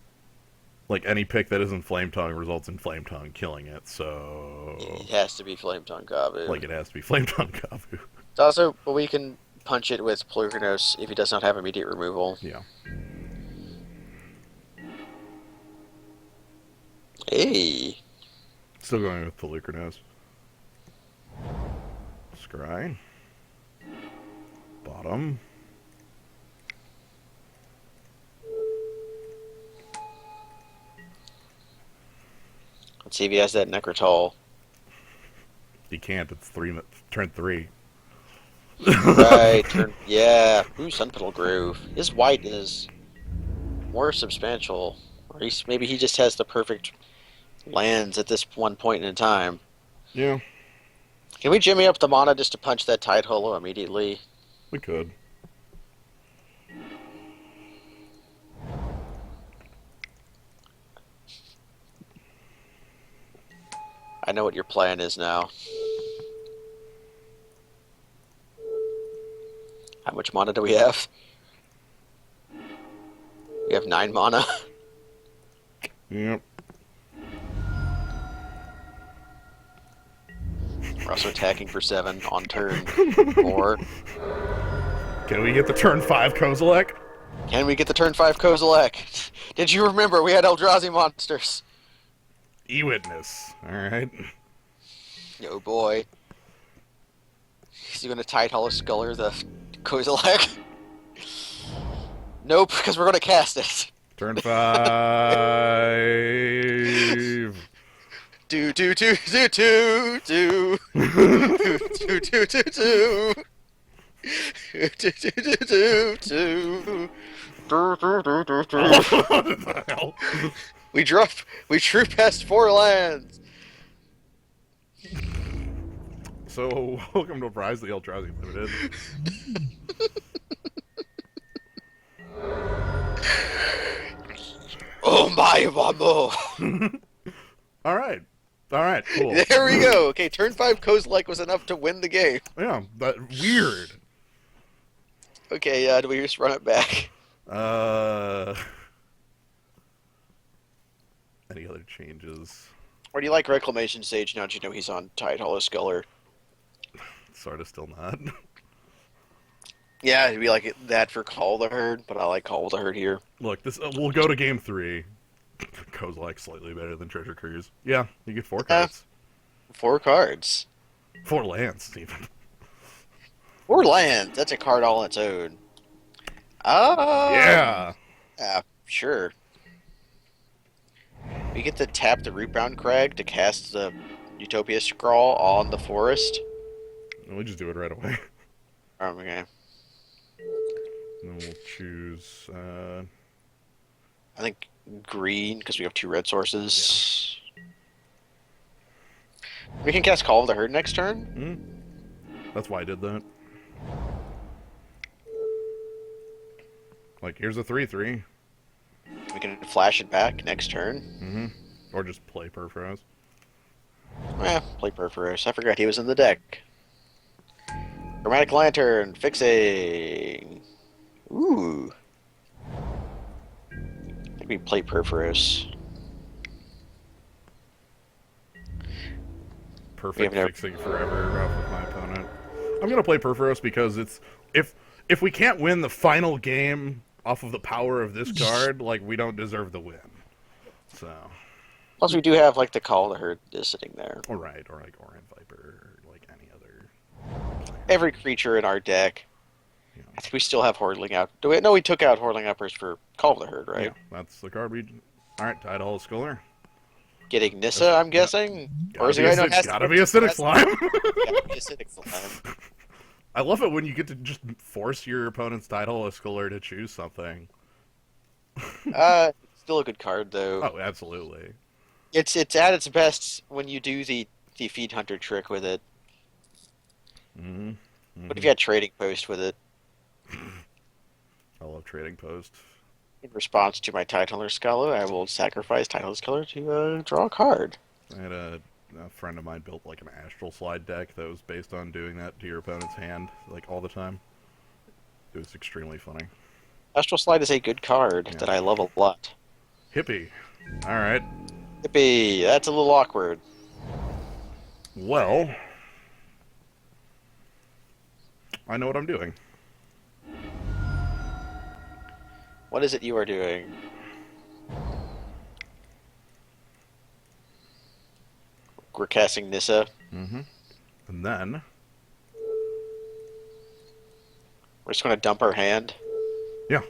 Like, any pick that isn't Flametongue results in Flametongue killing it, so... It has to be Flametongue Kabu. Like, it has to be Flametongue Kabu. It's also, but we can punch it with Pelucranos if he does not have immediate removal. Yeah. Hey. Still going with Pelucranos. Scry. Bottom. Let's see if he has that Necrotol. He can't. It's turn 3. Right, turn. Yeah. Ooh, Sunpetal Grove. His white is more substantial. Or maybe he just has the perfect lands at this one point in time. Yeah, Can we jimmy up the mana just to punch that Tide Holo immediately? we could. I know what your plan is now. How much mana do we have? We have 9 mana. Yep. We're also attacking for 7 on turn 4. Can we get the turn 5 Kozilek? Can we get the turn 5 Kozilek? Did you remember we had Eldrazi monsters? E-Witness. Alright. Oh boy. Is he going to Tide Hollow Sculler the Kozilek? Nope, because we're going to cast it. Turn 5. Do do do do do do do do do do do. What the hell? We drew past 4 lands. So, welcome to Rise of the Eldrazi Limited. Oh my mamo. Alright. Alright, cool. There we go. Okay, turn 5 Kozilek was enough to win the game. Yeah, that weird. Okay, do we just run it back? Any other changes? Or do you like Reclamation Sage now that you know he's on Tide Hollow Sculler? Sort of still not. Yeah, we like that for Call of the Herd, but I like Call of the Herd here. Look, this we'll go to game 3. Kozilek slightly better than Treasure Cruise. Yeah, you get 4 cards. 4 cards. 4 lands, even. 4 lands. That's a card all on its own. Yeah. Yeah, sure. We get to tap the Rootbound Crag to cast the Utopia Scrawl on the forest. We just do it right away. Okay. And then we'll choose. I think green, because we have 2 red sources. Yeah. We can cast Call of the Herd next turn. That's why I did that. Like, here's a 3/3. We can flash it back next turn. Or just play Perforos. Play Perforos. I forgot he was in the deck. Chromatic Lantern, fixing. Ooh. I think we play Perforos. Perfect fixing forever off of my opponent. I'm gonna play Perforos because it's if we can't win the final game off of the power of this card, like, we don't deserve the win. So. Plus, we do have like the Call of the Herd is sitting there. Or right, or like Oran Viper, or like any other. Every creature in our deck. Yeah. I think we still have Hordling out. Do we? No, we took out Hordling Uppers for Call of the Herd, right? Yeah, that's the card we. All right, Tide Hole Sculler. Getting Nissa, I'm guessing. Or is it gotta be acidic slime? Gotta be acidic slime. I love it when you get to just force your opponent's Tide Hole Sculler to choose something. Still a good card though. Oh, absolutely. It's at its best when you do the Feed Hunter trick with it. What if you had Trading Post with it? I love Trading Post. In response to my Titler Scholar, I will sacrifice Titler Scholar to draw a card. I had a friend of mine built like an Astral Slide deck that was based on doing that to your opponent's hand, like, all the time. It was extremely funny. Astral Slide is a good card that I love a lot. Hippie. Alright. Hippie, that's a little awkward. Well, I know what I'm doing. What is it you are doing? we're casting Nissa. Mm-hmm. And then, We're just going to dump our hand. yeah,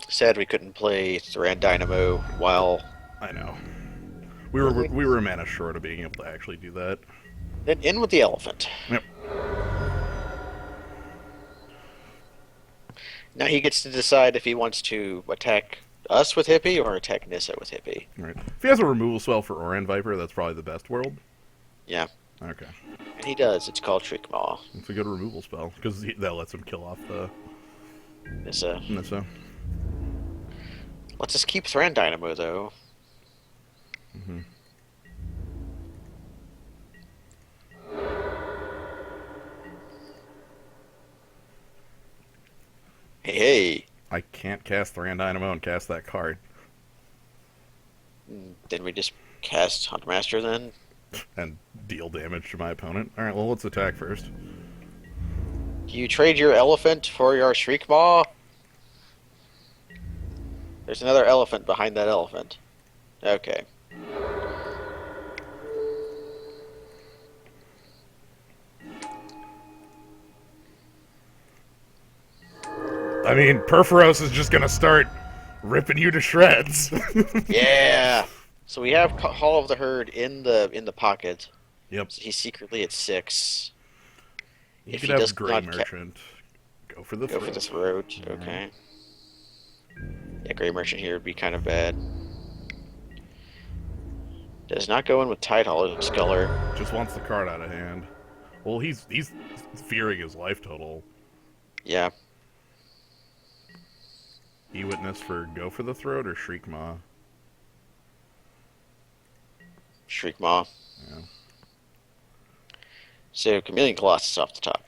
Sad we couldn't play Thran Dynamo while I know. building. We were a mana short of being able to actually do that. Then in with the elephant. Yep. Now he gets to decide if he wants to attack us with Hippie or attack Nissa with Hippie. All right. If he has a removal spell for Oran Viper, that's probably the best world. Yeah, Okay. and he does. It's called Shriekmaw. It's a good removal spell because that lets him kill off the Nissa. Nissa. Let's just keep Thran Dynamo though. Mm-hmm. Hey, hey. I can't cast Thran Dynamo and cast that card. Then we just cast Huntmaster then? And deal damage to my opponent. Alright, well, let's attack first. Do you trade your elephant for your Shriekmaw? There's another elephant behind that elephant. Okay. I mean, Perforos is just gonna start ripping you to shreds. Yeah. So we have Hall of the Herd in the pocket. Yep. So he's secretly at 6. You If could he have does Grey not Merchant. Go for the go throat. for the throat, Mm-hmm. okay. Yeah, Grey Merchant here would be kind of bad. Does not go in with Tidehollow Sculler. Just wants the card out of hand. Well, he's fearing his life total. Yeah. E-Witness for Go for the Throat or Shriekmaw? Shriekmaw. Yeah. So Chameleon Colossus off the top.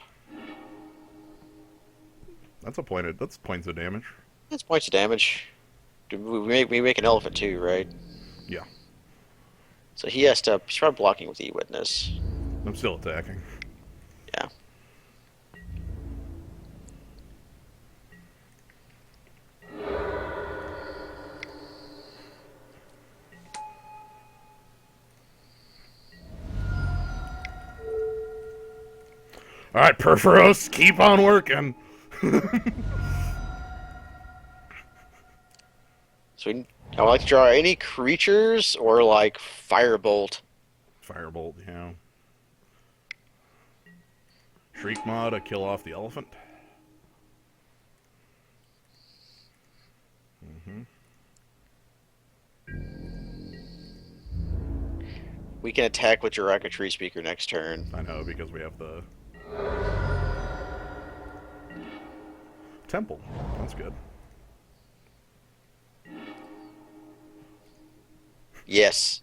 That's points of damage. That's points of damage. We make an elephant too, right? Yeah. So he's probably blocking with E-Witness. I'm still attacking. Yeah. Alright, Perforos, keep on working. So I would like to draw any creatures or like Firebolt. Firebolt, yeah. Shriekmaw to kill off the elephant. Mm-hmm. We can attack with Jiraka Tree Speaker next turn. I know, because we have the temple. That's good. Yes.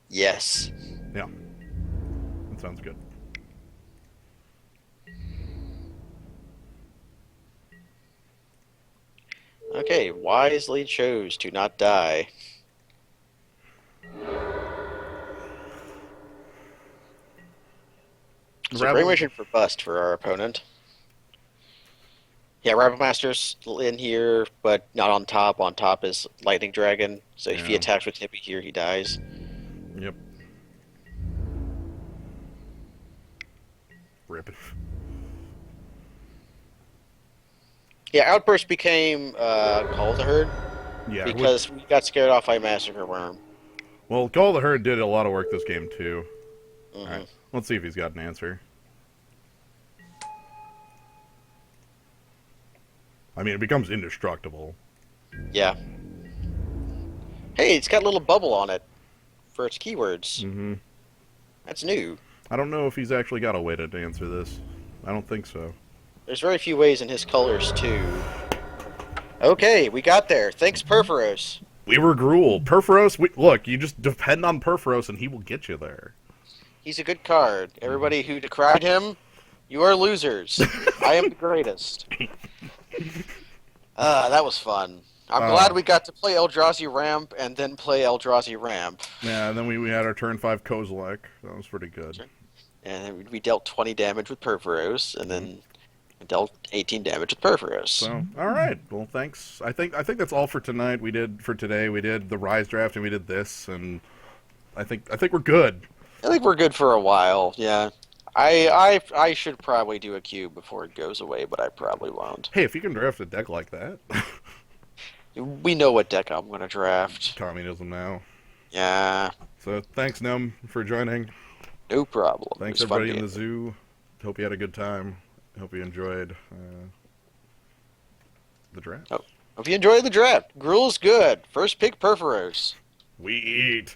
Yes. Yeah. That sounds good. Okay, wisely chose to not die. So Grey Merchant for bust for our opponent. Yeah, Rival Master's in here, but not on top. On top is Lightning Dragon. So if he Yeah. attacks with Hippie here, he dies. Yep. Rip it. Yeah, Outburst became Call of the Herd Yeah. because we got scared off by Massacre Worm. Well, Call of the Herd did a lot of work this game, too. Hmm. Alright, let's see if he's got an answer. I mean, it becomes indestructible. Yeah. Hey, it's got a little bubble on it for its keywords. Mm-hmm. That's new. I don't know if he's actually got a way to answer this. I don't think so. There's very few ways in his colors, too. Okay, we got there. Thanks, Perforos. We were Gruul. Perforos, look, you just depend on Perforos and he will get you there. He's a good card. Everybody who decried him, you are losers. I am the greatest. That was fun. I'm glad we got to play Eldrazi Ramp and then play Eldrazi Ramp. Yeah, and then we had our turn 5 Kozilek. That was pretty good. And then we dealt 20 damage with Perforos, and then and dealt 18 damage with Perforos. So, all right. Well, thanks. I think that's all for tonight. We did for today. We did the Rise draft and we did this, and I think we're good. I think we're good for a while. Yeah. I should probably do a cube before it goes away, but I probably won't. Hey, if you can draft a deck like that, We know what deck I'm gonna draft. communism now. Yeah, So, thanks, Nim, for joining. no problem. It Thanks was fun everybody in being the here. zoo. Hope you had a good time. Hope you enjoyed the draft. Oh, hope you enjoyed the draft. Gruel's good. First pick Perforos. We eat.